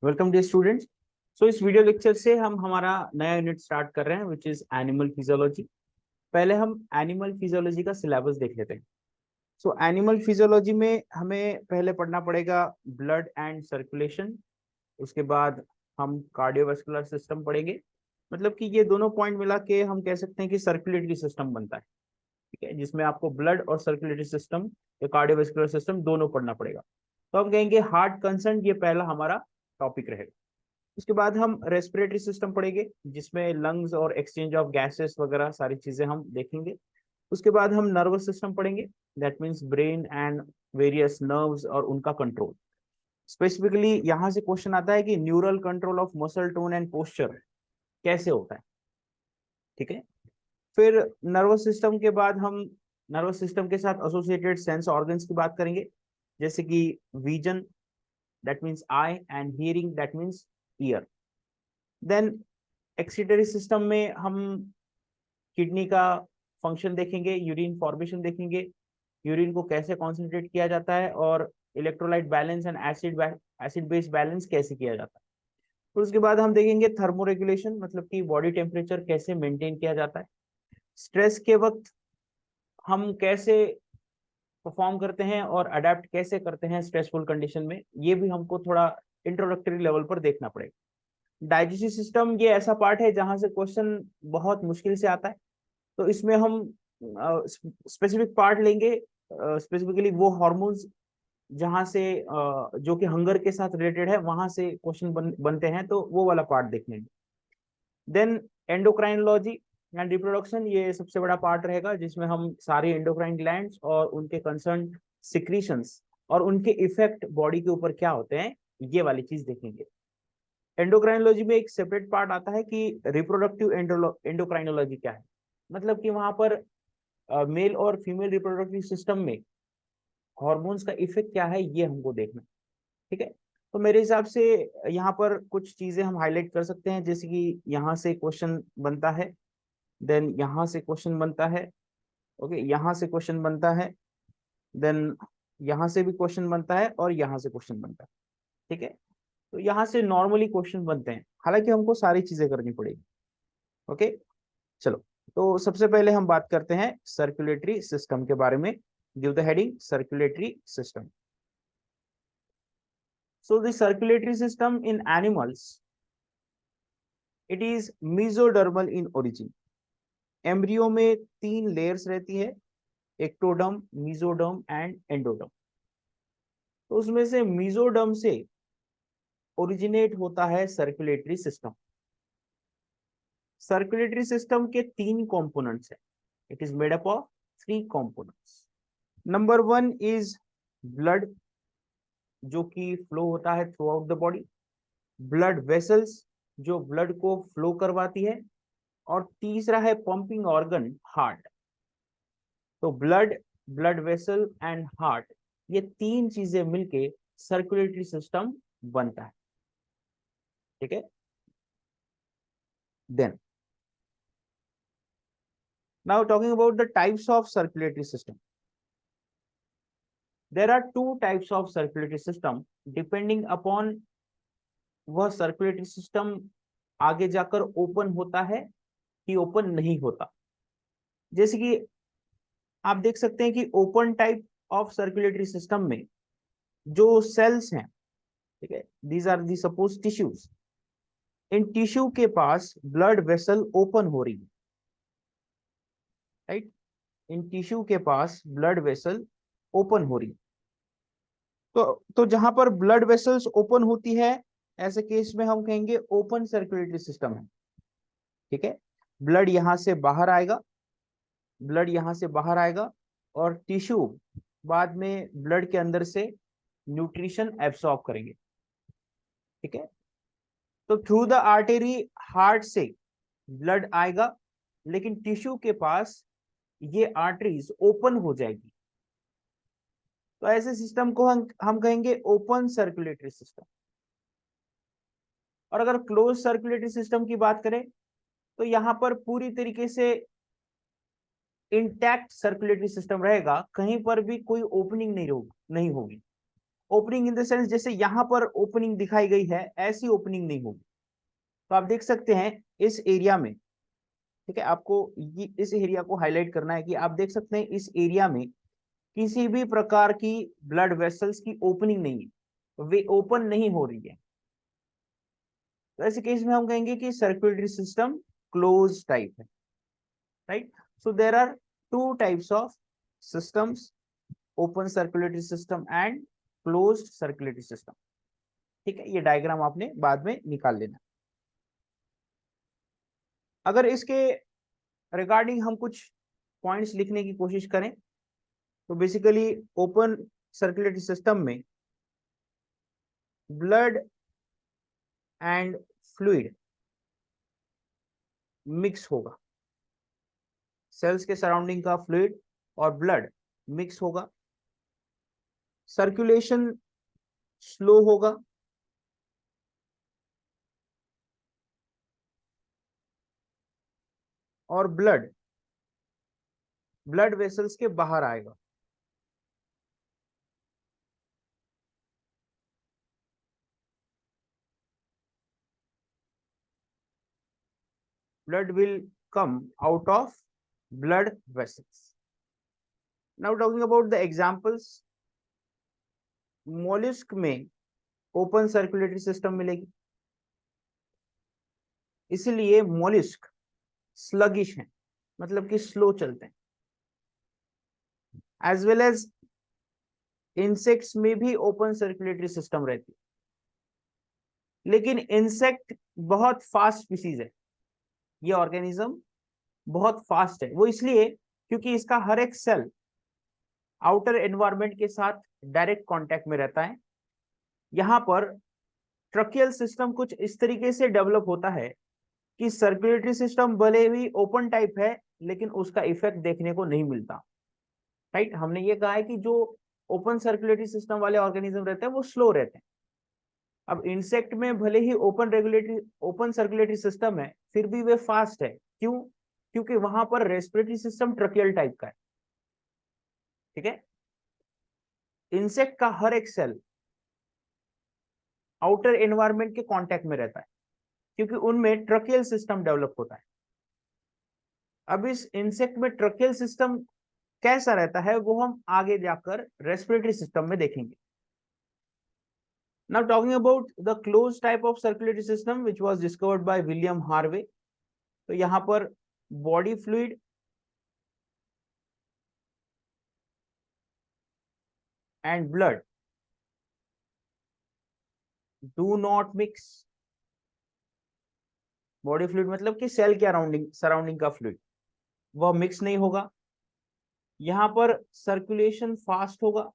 Welcome day students. सो इस video lecture से हम हमारा नया यूनिट स्टार्ट कर रहे हैं विच इज एनिमल फिजियोलॉजी। पहले हम एनिमल फिजियोलॉजी का सिलेबस देख लेते हैं। सो एनिमल फिजियोलॉजी में हमें पहले पढ़ना पड़ेगा ब्लड एंड सर्कुलेशन। उसके बाद हम कार्डियोवास्कुलर सिस्टम पढ़ेंगे। मतलब कि ये दोनों पॉइंट मिला के हम कह सकते हैं कि सर्कुलेटरी सिस्टम बनता है। ठीक है, जिसमें आपको ब्लड और सर्कुलेटरी सिस्टम या कार्डियोवास्कुलर सिस्टम दोनों पढ़ना पड़ेगा। तो हम कहेंगे हार्ट कंसर्न, ये पहला हमारा टॉपिक रहेगा। उसके बाद हम रेस्पिरेटरी सिस्टम पढ़ेंगे जिसमें लंग्स और एक्सचेंज ऑफ गैसेस वगैरह सारी चीजें हम देखेंगे। उसके बाद हम नर्वस सिस्टम पढ़ेंगे, that means brain and various nerves और उनका कंट्रोल। स्पेसिफिकली यहाँ से क्वेश्चन आता है कि neural control of muscle tone and posture कैसे होता है। ठीक है, फिर नर्वस सिस्टम के बाद हम नर्वस सिस्टम के साथ एसोसिएटेड सेंस ऑर्गन्स की बात करेंगे, जैसे कि vision, that means eye, and hearing, that means ear. Then excretory system में हम किडनी का फंक्शन देखेंगे, यूरिन फॉर्मेशन देखेंगे, यूरिन को कैसे कॉन्सेंट्रेट किया जाता है, और electrolyte balance and acid base balance कैसे किया जाता है। फिर उसके बाद हम देखेंगे थर्मोरेगुलेशन, मतलब कि बॉडी टेम्परेचर कैसे मेंटेन किया जाता है। स्ट्रेस के वक्त हम कैसे परफॉर्म करते हैं और अडेप्ट कैसे करते हैं स्ट्रेसफुल कंडीशन में, ये भी हमको थोड़ा इंट्रोडक्टरी लेवल पर देखना पड़ेगा। डाइजेस्टिव सिस्टम ये ऐसा पार्ट है जहां से क्वेश्चन बहुत मुश्किल से आता है। तो इसमें हम स्पेसिफिक पार्ट लेंगे, स्पेसिफिकली वो हार्मोन्स जहां से जो कि हंगर के साथ रिलेटेड है, वहां से क्वेश्चन बनते हैं, तो वो वाला पार्ट देख लेंगे। देन एंडोक्राइनोलॉजी एंड रिप्रोडक्शन, ये सबसे बड़ा पार्ट रहेगा जिसमें हम सारे एंडोक्राइन ग्लैंड्स और उनके कंसर्न सिक्रीशंस और उनके इफेक्ट बॉडी के ऊपर क्या होते हैं, ये वाली चीज देखेंगे। एंडोक्राइनोलॉजी में एक सेपरेट पार्ट आता है कि रिप्रोडक्टिव एंडोक्राइनोलॉजी क्या है। मतलब कि वहां पर मेल और फीमेल रिप्रोडक्टिव सिस्टम में हॉर्मोन्स का इफेक्ट क्या है, ये हमको देखना है। ठीक है, तो मेरे हिसाब से यहाँ पर कुछ चीजें हम हाईलाइट कर सकते हैं, जैसे कि यहाँ से क्वेश्चन बनता है, देन यहाँ से क्वेश्चन बनता है, ओके, यहाँ से क्वेश्चन बनता है, देन यहाँ से भी क्वेश्चन बनता है, और यहाँ से क्वेश्चन बनता है। ठीक है, तो यहाँ से नॉर्मली क्वेश्चन बनते हैं, हालांकि हमको सारी चीजें करनी पड़ेगी। ओके, चलो, तो सबसे पहले हम बात करते हैं सर्कुलेटरी सिस्टम के बारे में। Give the heading circulatory system. So the circulatory system in animals, it is mesodermal in origin. Embryo में 3 लेयर्स रहती है, एक्टोडर्म, मीजोडर्म एंड एंडोडर्म। तो उसमें से मीजोडर्म से ओरिजिनेट होता है सर्कुलेटरी सिस्टम। सर्कुलेटरी सिस्टम के 3 कंपोनेंट्स हैं। It is made up of 3 components. Number 1 is blood, जो कि फ्लो होता है through out the body. Blood vessels, जो ब्लड को फ्लो करवाती है। और तीसरा है पंपिंग ऑर्गन, हार्ट। तो blood, blood vessel and heart, ये 3 चीजें मिलके सर्कुलेटरी सिस्टम बनता है। ठीक है, then now talking about the types of circulatory system. There are 2 types of circulatory system depending upon वह सर्कुलेटरी सिस्टम आगे जाकर ओपन होता है कि ओपन नहीं होता। जैसे कि आप देख सकते हैं कि open type of circulatory system में जो सेल्स हैं, ठीक है, these are the suppose tissues. इन टिश्यू के पास ब्लड वेसल ओपन हो रही है, राइट। इन टिश्यू के पास ब्लड वेसल ओपन हो रही है। तो जहां पर ब्लड वेसल्स ओपन होती है, ऐसे केस में हम कहेंगे ओपन सर्कुलेटरी सिस्टम है। ठीक है, ब्लड यहां से बाहर आएगा, ब्लड यहां से बाहर आएगा, और टिश्यू बाद में ब्लड के अंदर से न्यूट्रिशन एब्सॉर्ब करेंगे। ठीक है, तो थ्रू द आर्टरी हार्ट से ब्लड आएगा, लेकिन टिश्यू के पास ये आर्टरीज ओपन हो जाएगी। तो ऐसे सिस्टम को हम कहेंगे ओपन सर्कुलेटरी सिस्टम। और अगर क्लोज सर्कुलेटरी सिस्टम की बात करें, तो यहां पर पूरी तरीके से इंटैक्ट सर्कुलेटरी सिस्टम रहेगा, कहीं पर भी कोई ओपनिंग नहीं होगी। ओपनिंग इन द सेंस जैसे यहाँ पर ओपनिंग दिखाई गई है, ऐसी ओपनिंग नहीं होगी। तो आप देख सकते हैं इस एरिया में, ठीक है, आपको इस एरिया को हाईलाइट करना है कि आप देख सकते हैं इस एरिया में किसी भी प्रकार की ब्लड वेसल्स की ओपनिंग नहीं है, वे ओपन नहीं हो रही है। तो ऐसे केस में हम कहेंगे कि सर्कुलेटरी सिस्टम क्लोज टाइप है, right. So there are two types of systems, open circulatory system and closed circulatory system. ठीक है, ये डायग्राम आपने बाद में निकाल लेना। अगर इसके रिगार्डिंग हम कुछ पॉइंट्स लिखने की कोशिश करें तो बेसिकली ओपन सर्कुलेटरी सिस्टम में ब्लड एंड फ्लूइड मिक्स होगा, सेल्स के सराउंडिंग का फ्लूइड और ब्लड मिक्स होगा, सर्कुलेशन स्लो होगा, और ब्लड वेसल्स के बाहर आएगा। Blood will come out of blood vessels. Now talking about the examples, मोलिस्क में ओपन सर्कुलेटरी सिस्टम मिलेगी, इसलिए मोलिस्क स्लगिश है, मतलब कि स्लो चलते हैं। एज वेल एज इंसेक्ट्स में भी ओपन सर्कुलेटरी सिस्टम रहती है, लेकिन इंसेक्ट बहुत फास्ट स्पीसीज है, ये ऑर्गेनिज्म बहुत फास्ट है। वो इसलिए क्योंकि इसका हर एक सेल आउटर एनवायरनमेंट के साथ डायरेक्ट कांटेक्ट में रहता है। यहाँ पर ट्रकियल सिस्टम कुछ इस तरीके से डेवलप होता है कि सर्कुलेटरी सिस्टम भले ही ओपन टाइप है, लेकिन उसका इफेक्ट देखने को नहीं मिलता, राइट। हमने ये कहा है कि जो ओपन सर्कुलेटरी सिस्टम वाले ऑर्गेनिज्म रहते हैं वो स्लो रहते हैं। अब इंसेक्ट में भले ही ओपन सर्कुलेटरी सिस्टम है, फिर भी वे फास्ट है। क्यों? क्योंकि वहां पर रेस्पिरेटरी सिस्टम ट्रकियल टाइप का है, ठीक है। इंसेक्ट का हर एक सेल आउटर एनवायरनमेंट के कांटेक्ट में रहता है, क्योंकि उनमें ट्रकियल सिस्टम डेवलप होता है। अब इस इंसेक्ट में ट्रकियल सिस्टम कैसा रहता है वो हम आगे जाकर रेस्पिरेटरी सिस्टम में देखेंगे। Now talking about the closed type of circulatory system which was discovered by William Harvey, तो यहाँ पर body fluid and blood do not mix. Body fluid मतलब कि सेल के सराउंडिंग का फ्लूइड, वह मिक्स नहीं होगा। यहाँ पर सर्कुलेशन फास्ट होगा।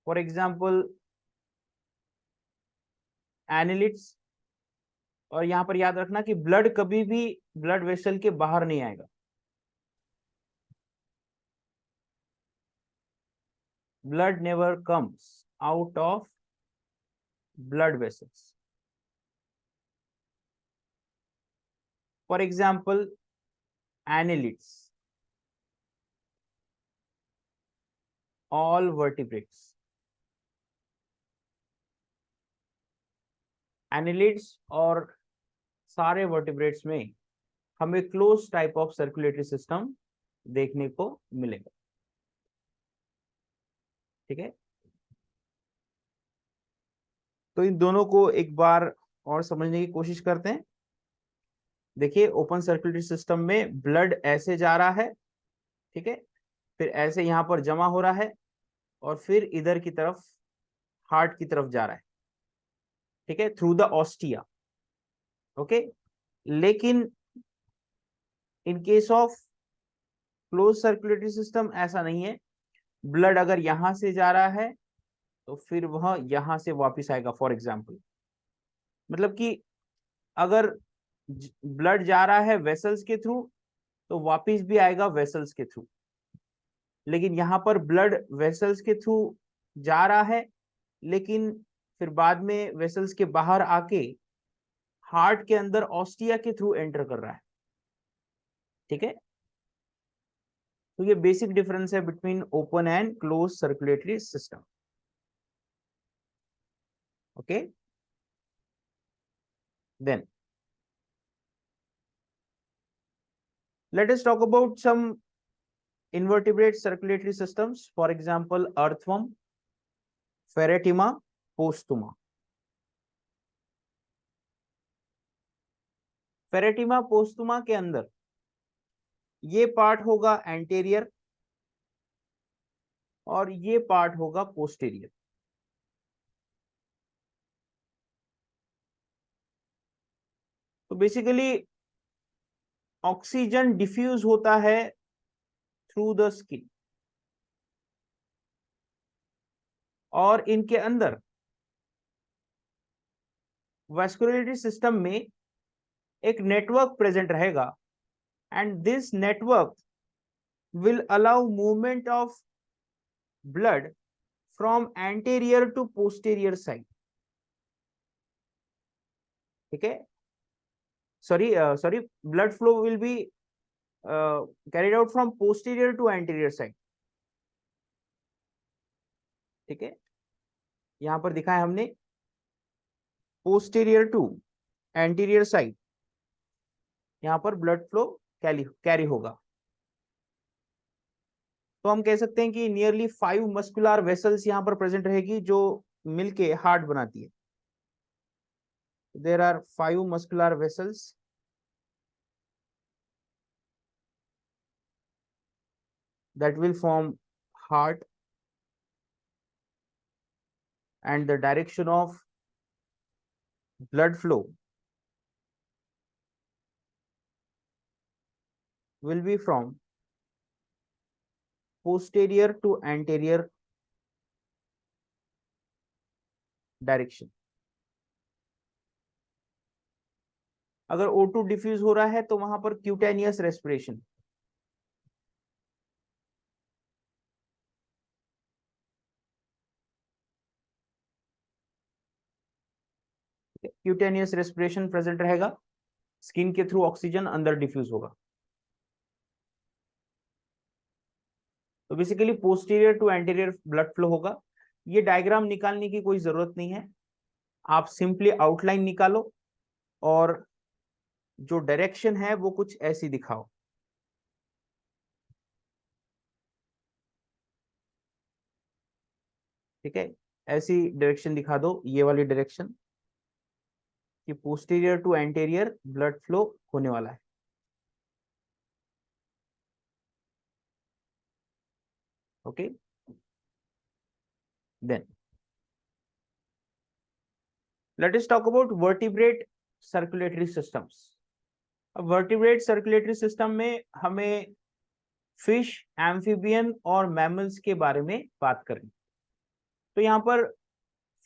For example एनिलिट्स। और यहाँ पर याद रखना कि ब्लड कभी भी ब्लड वेसल के बाहर नहीं आएगा। Blood never comes out of blood vessels. For example annelids, all vertebrates। annelids और सारे वर्टिब्रेट्स में हमें close type of circulatory system देखने को मिलेगा, ठीक है। तो इन दोनों को एक बार और समझने की कोशिश करते हैं। देखिए, ओपन सर्कुलेटरी सिस्टम में ब्लड ऐसे जा रहा है, ठीक है, फिर ऐसे यहां पर जमा हो रहा है और फिर इधर की तरफ हार्ट की तरफ जा रहा है, ठीक है, थ्रू द ऑस्टिया, ओके। लेकिन in case of close circulatory system ऐसा नहीं है। ब्लड अगर यहां से जा रहा है तो फिर वह यहां से वापस आएगा। फॉर एग्जाम्पल, मतलब कि अगर ब्लड जा रहा है वेसल्स के थ्रू तो वापस भी आएगा वेसल्स के थ्रू। लेकिन यहाँ पर ब्लड वेसल्स के थ्रू जा रहा है, लेकिन फिर बाद में वेसल्स के बाहर आके हार्ट के अंदर ऑस्टिया के थ्रू एंटर कर रहा है, ठीक है। तो ये बेसिक डिफरेंस है between open and close circulatory system. Okay, then let us talk about some invertebrate circulatory systems, for example earthworm, Pheretima, Postuma. Pheretima postuma के अंदर ये पार्ट होगा एंटेरियर और ये पार्ट होगा पोस्टीरियर. तो बेसिकली ऑक्सीजन डिफ्यूज होता है थ्रू द स्किन और इनके अंदर वैस्कुलरिटी सिस्टम में एक नेटवर्क प्रेजेंट रहेगा and this network will allow movement of blood from anterior to posterior side. ठीक है, sorry, blood flow will be carried out from posterior to anterior side. ठीक है, यहां पर दिखाया हमने posterior to anterior side, यहां पर ब्लड फ्लो कैरी होगा. तो हम कह सकते हैं कि नियरली 5 मस्कुलर वेसल्स यहां पर प्रेजेंट रहेगी जो मिलके हार्ट बनाती है. There are 5 muscular vessels that will form heart, and the direction of blood flow will be from posterior to anterior direction. अगर O2 डिफ्यूज हो रहा है तो वहां पर cutaneous respiration, cutaneous respiration present रहेगा, स्किन के थ्रू ऑक्सीजन अंदर डिफ्यूज होगा. तो basically posterior to anterior blood flow होगा. ये डायग्राम निकालने की कोई जरूरत नहीं है, आप सिंपली आउटलाइन निकालो और जो डायरेक्शन है वो कुछ ऐसी दिखाओ. ठीक है, ऐसी डायरेक्शन दिखा दो, ये वाली डायरेक्शन कि posterior to anterior blood flow होने वाला है. Okay, then let us talk about vertebrate circulatory systems. अब vertebrate circulatory system में हमें फिश, एम्फीबियन और मैमल्स के बारे में बात करें. तो यहाँ पर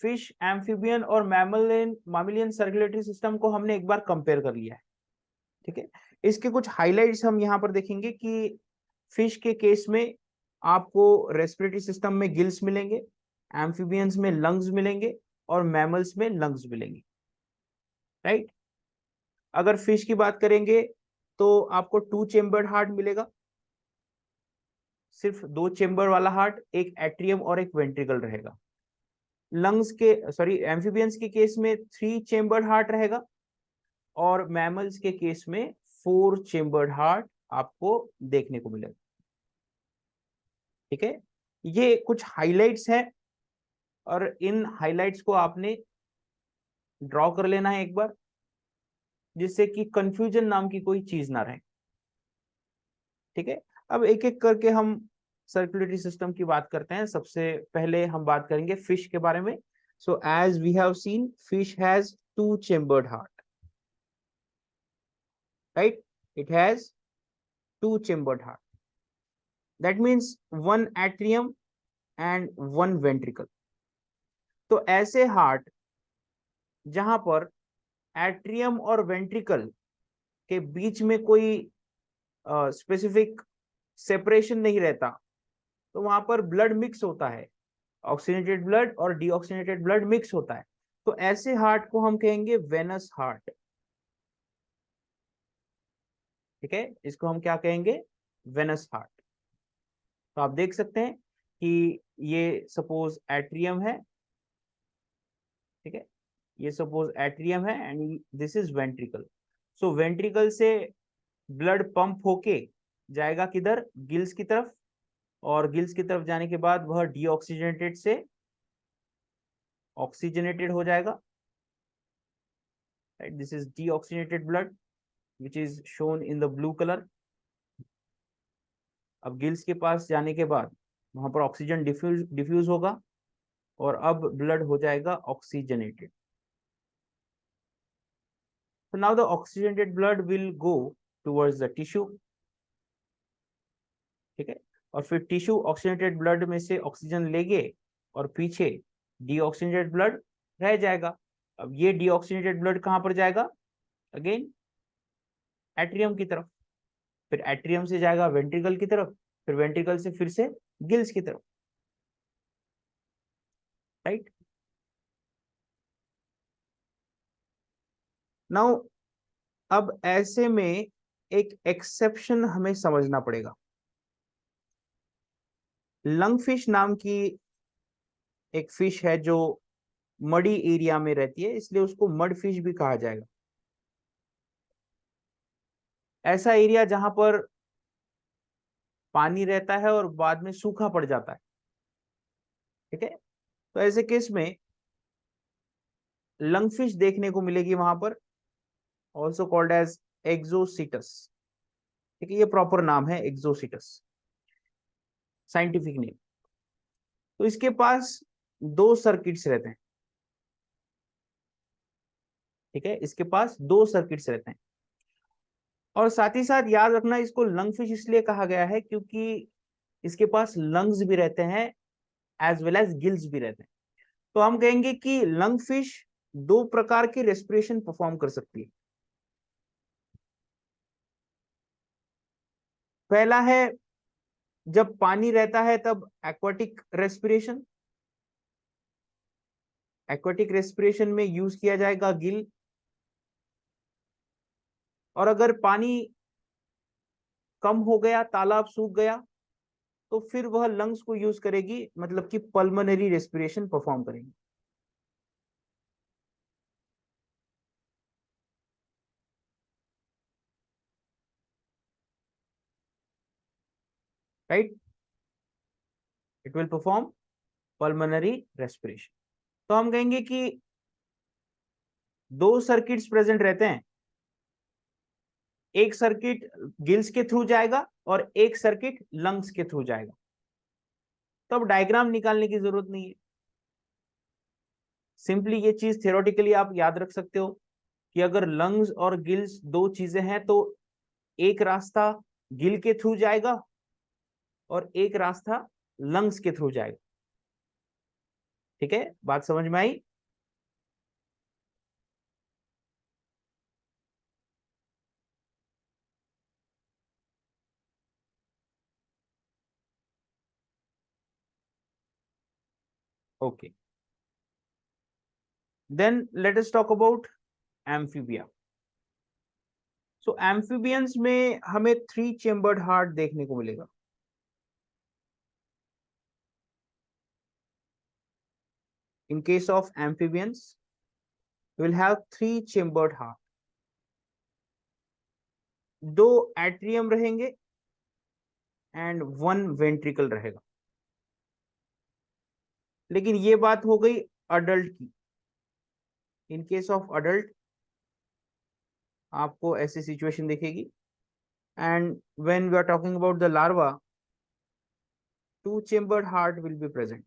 फिश, एम्फीबियन और मैमलियन सर्कुलेटरी सिस्टम को हमने एक बार कंपेयर कर लिया है. ठीक है, इसके कुछ हाइलाइट्स हम यहाँ पर देखेंगे कि फिश के केस में आपको रेस्पिरेटरी सिस्टम में गिल्स मिलेंगे, एम्फीबियंस में लंग्स मिलेंगे और मैमल्स में लंग्स मिलेंगे. राइट, अगर फिश की बात करेंगे तो आपको 2 चेम्बर्ड हार्ट मिलेगा, सिर्फ 2 चेम्बर वाला हार्ट, एक एट्रियम और एक वेंट्रिकल रहेगा. लंग्स के एम्फीबियंस के केस में 3 चेम्बर्ड हार्ट रहेगा और मैमल्स के केस में 4 चेम्बर्ड हार्ट आपको देखने को मिलेगा. ठीक है, ये कुछ हाइलाइट्स हैं और इन हाइलाइट्स को आपने ड्रॉ कर लेना है एक बार, जिससे कि कंफ्यूजन नाम की कोई चीज ना रहे. ठीक है, अब एक एक करके हम सर्कुलेटरी सिस्टम की बात करते हैं. सबसे पहले हम बात करेंगे फिश के बारे में. So as we have seen, fish has 2 chambered heart. Right, it has 2 chambered heart. That means 1 atrium and 1 ventricle. तो ऐसे हार्ट जहां पर एट्रियम और वेंट्रिकल के बीच में कोई स्पेसिफिक सेपरेशन नहीं रहता, तो वहां पर ब्लड मिक्स होता है, ऑक्सीजनेटेड ब्लड और डीऑक्सीजनेटेड ब्लड मिक्स होता है. तो ऐसे हार्ट को हम कहेंगे वेनस हार्ट. ठीक है, इसको हम क्या कहेंगे? Venous heart. तो आप देख सकते हैं कि ये सपोज एट्रियम है, ठीक है, ये सपोज एट्रियम है and this is ventricle. So ventricle से ब्लड पंप होके जाएगा किधर, गिल्स की तरफ, और गिल्स की तरफ जाने के बाद वह डीऑक्सीजनेटेड से ऑक्सीजनेटेड हो जाएगा, right. This is deoxygenated blood which is shown in the blue colour. अब गिल्स के पास जाने के बाद वहां पर ऑक्सीजन डिफ्यूज होगा और अब ब्लड हो जाएगा oxygenated. So now the oxygenated blood will go towards the tissue, ठीक है, और फिर टिश्यू ऑक्सीजनेटेड ब्लड में से ऑक्सीजन लेंगे और पीछे डीऑक्सीजनेटेड ब्लड रह जाएगा। अब ये डीऑक्सीजनेटेड ब्लड कहां पर जाएगा, अगेन एट्रियम की तरफ, फिर एट्रियम से जाएगा वेंट्रिकल की तरफ, फिर वेंट्रिकल से फिर से गिल्स की तरफ, राइट। नाउ अब ऐसे में एक एक्सेप्शन हमें समझना पड़ेगा। लंगफिश नाम की एक फिश है जो मडी एरिया में रहती है, इसलिए उसको मड फिश भी कहा जाएगा। ऐसा एरिया जहां पर पानी रहता है और बाद में सूखा पड़ जाता है, ठीक है। तो ऐसे केस में लंगफिश देखने को मिलेगी वहां पर, ऑल्सो कॉल्ड एज एक्सोसिटस, ठीक है, ये प्रॉपर नाम है एक्सोसिटस, साइंटिफिक नेम। तो इसके पास दो सर्किट्स रहते हैं, ठीक है, इसके पास दो सर्किट्स रहते हैं। और साथ ही साथ याद रखना, इसको लंगफिश इसलिए कहा गया है क्योंकि इसके पास लंग्स भी रहते हैं एज वेल एज गिल्स भी रहते हैं। तो हम कहेंगे कि लंगफिश दो प्रकार की रेस्पिरेशन परफॉर्म कर सकती है। पहला है जब पानी रहता है तब एक्वाटिक रेस्पिरेशन, एक्वाटिक रेस्पिरेशन में यूज किया जाएगा गिल। और अगर पानी कम हो गया, तालाब सूख गया, तो फिर वह लंग्स को यूज करेगी, मतलब कि पल्मोनरी रेस्पिरेशन परफॉर्म करेगी, right. It will perform pulmonary respiration. तो हम कहेंगे कि दो सर्किट्स प्रेजेंट रहते हैं, एक सर्किट गिल्स के थ्रू जाएगा और एक सर्किट लंग्स के थ्रू जाएगा। तो अब डायग्राम निकालने की जरूरत नहीं है, सिंपली ये चीज थियोरेटिकली आप याद रख सकते हो कि अगर लंग्स और गिल्स दो चीजें हैं तो एक रास्ता गिल के थ्रू जाएगा और एक रास्ता लंग्स के थ्रू जाएगा, ठीक है, बात समझ में आई। Okay, then let us talk about amphibia. So amphibians में हमें 3 चेम्बर्ड हार्ट देखने को मिलेगा। In case of amphibians will have 3 chambered heart, दो एट्रियम रहेंगे एंड वन वेंट्रिकल रहेगा। लेकिन ये बात हो गई अडल्ट की। इन केस ऑफ अडल्ट आपको ऐसी सिचुएशन दिखेगी, and when we are talking about the larva, 2 chambered heart will be present,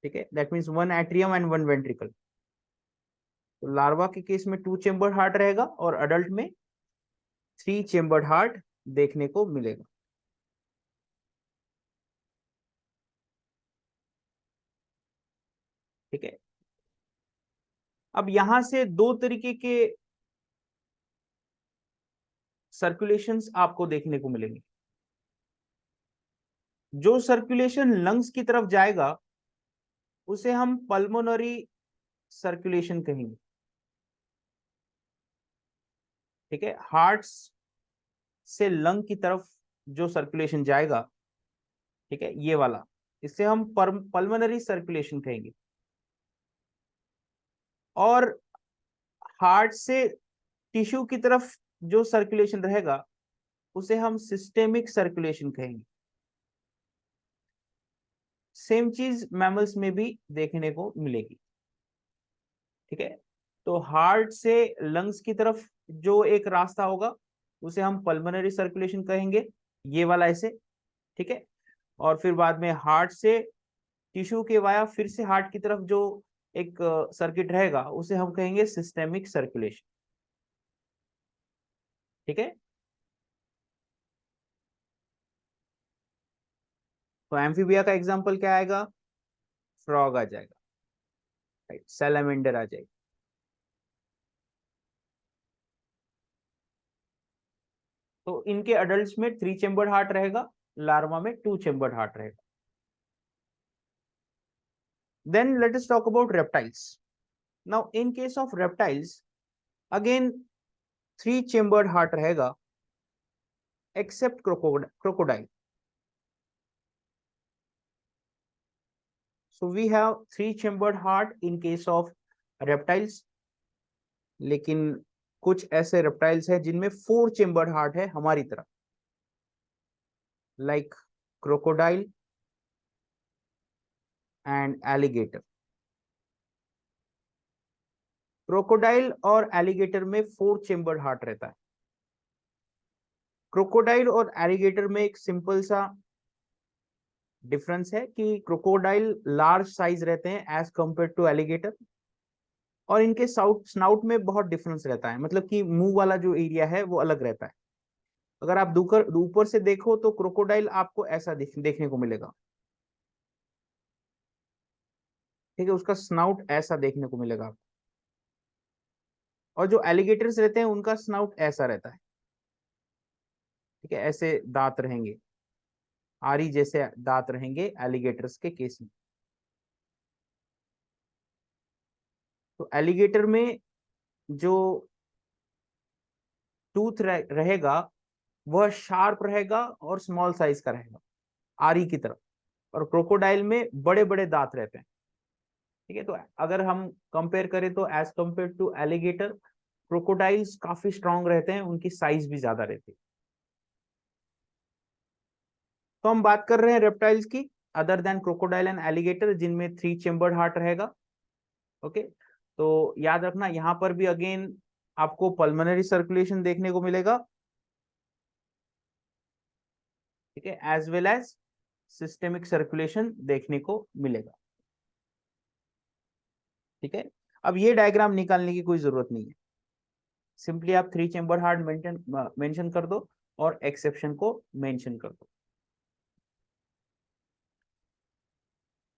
ठीक है, that means one atrium and one ventricle. तो लार्वा के केस में 2 चेम्बर्ड हार्ट रहेगा और अडल्ट में 3 चेम्बर्ड हार्ट देखने को मिलेगा, ठीक है। अब यहां से दो तरीके के सर्कुलेशंस आपको देखने को मिलेंगे। जो सर्कुलेशन लंग्स की तरफ जाएगा उसे हम पल्मोनरी सर्कुलेशन कहेंगे, ठीक है। हार्ट्स से लंग की तरफ जो सर्कुलेशन जाएगा, ठीक है, ये वाला, इसे हम पल्मोनरी सर्कुलेशन कहेंगे। और हार्ट से टिश्यू की तरफ जो सर्कुलेशन रहेगा उसे हम सिस्टेमिक सर्कुलेशन कहेंगे। सेम चीज मैमल्स में भी देखने को मिलेगी, ठीक है। तो हार्ट से लंग्स की तरफ जो एक रास्ता होगा उसे हम पल्मोनरी सर्कुलेशन कहेंगे, ये वाला ऐसे, ठीक है। और फिर बाद में हार्ट से टिश्यू के वाया फिर से हार्ट की तरफ जो एक सर्किट रहेगा उसे हम कहेंगे सिस्टेमिक सर्कुलेशन, ठीक है। तो एम्फीबिया का एग्जांपल क्या आएगा? फ्रॉग आ जाएगा, राइट, सैलामेंडर आ जाएगा। तो इनके अडल्ट्स में 3 चेम्बर्ड हार्ट रहेगा, लार्वा में 2 चेम्बर्ड हार्ट रहेगा। Then let us talk about reptiles. Now in case of reptiles again 3 chambered heart रहेगा except crocodile. So we have 3 chambered heart in case of reptiles, लेकिन कुछ ऐसे reptiles हैं जिनमें 4 chambered heart है हमारी तरह, like crocodile and alligator. Crocodile और एलिगेटर में 4 चेम्बर्ड हार्ट रहता है। क्रोकोडाइल और एलिगेटर में एक सिंपल सा डिफरेंस है कि क्रोकोडाइल लार्ज साइज रहते हैं एज कंपेयर टू एलिगेटर, और इनके स्नाउट में बहुत डिफरेंस रहता है, मतलब कि मुंह वाला जो एरिया है वो अलग रहता है। अगर आप ऊपर से देखो तो क्रोकोडाइल आपको ऐसा देखने को मिलेगा, ठीक है, उसका स्नाउट ऐसा देखने को मिलेगा आपको। और जो एलिगेटर्स रहते हैं उनका स्नाउट ऐसा रहता है, ठीक है, ऐसे दांत रहेंगे, आरी जैसे दांत रहेंगे एलिगेटर्स के केस में। तो एलिगेटर में जो टूथ रहेगा वह शार्प रहेगा और स्मॉल साइज का रहेगा, आरी की तरफ। और क्रोकोडाइल में बड़े बड़े दांत रहते हैं, ठीक है। तो अगर हम कंपेयर करें तो as compare to alligator crocodiles काफी स्ट्रांग रहते हैं, उनकी साइज भी ज्यादा रहती है। तो हम बात कर रहे हैं रेप्टाइल्स की other than crocodile and alligator जिनमें 3 चेम्बर्ड हार्ट रहेगा, ओके। तो याद रखना यहां पर भी अगेन आपको पल्मोनरी सर्कुलेशन देखने को मिलेगा, ठीक है, as well as systemic circulation देखने को मिलेगा, ठीक है। अब ये डायग्राम निकालने की कोई जरूरत नहीं है, सिंपली आप 3 चेम्बर हार्ट मेंशन कर दो और एक्सेप्शन को मेंशन कर दो।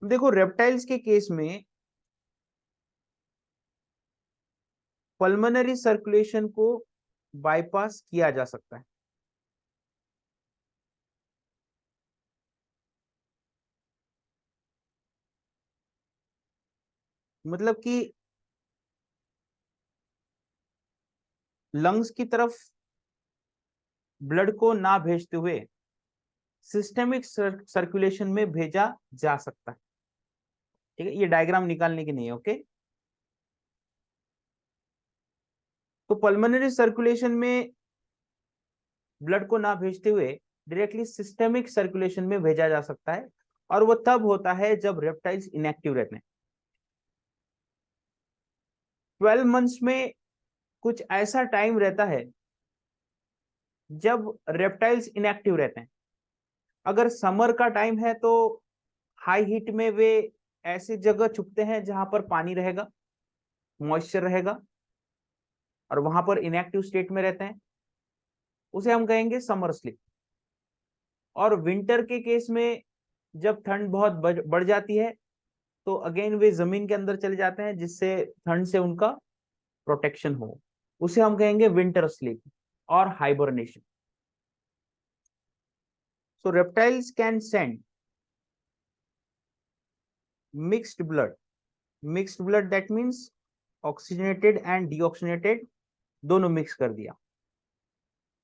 देखो रेप्टाइल्स के केस में पल्मोनरी सर्कुलेशन को बाईपास किया जा सकता है, मतलब कि लंग्स की तरफ ब्लड को ना भेजते हुए सिस्टेमिक सर्कुलेशन में भेजा जा सकता है, ठीक है। ये डायग्राम निकालने की नहीं है, ओके। तो पल्मोनरी सर्कुलेशन में ब्लड को ना भेजते हुए डायरेक्टली सिस्टेमिक सर्कुलेशन में भेजा जा सकता है, और वो तब होता है जब रेप्टाइल्स इनएक्टिव रहते हैं। 12 मंथ्स में कुछ ऐसा टाइम रहता है जब रेप्टाइल्स इनएक्टिव रहते हैं। अगर समर का टाइम है तो हाई हीट में वे ऐसी जगह छुपते हैं जहां पर पानी रहेगा, मॉइस्चर रहेगा, और वहां पर इनएक्टिव स्टेट में रहते हैं, उसे हम कहेंगे समर स्लीप। और विंटर के केस में जब ठंड बहुत बढ़ जाती है तो अगेन वे जमीन के अंदर चले जाते हैं जिससे ठंड से उनका प्रोटेक्शन हो, उसे हम कहेंगे विंटर स्लीप और hibernation. So reptiles can send mixed blood, mixed blood that means oxygenated and deoxygenated, दोनों मिक्स कर दिया,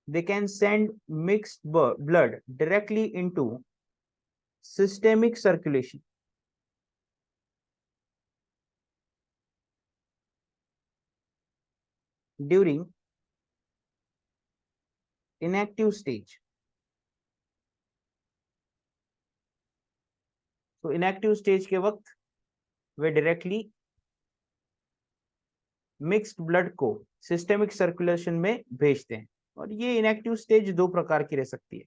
they can send mixed blood directly into systemic circulation during inactive stage. तो इनएक्टिव स्टेज के वक्त वे directly mixed blood को systemic circulation में भेजते हैं। और ये इनएक्टिव स्टेज दो प्रकार की रह सकती है,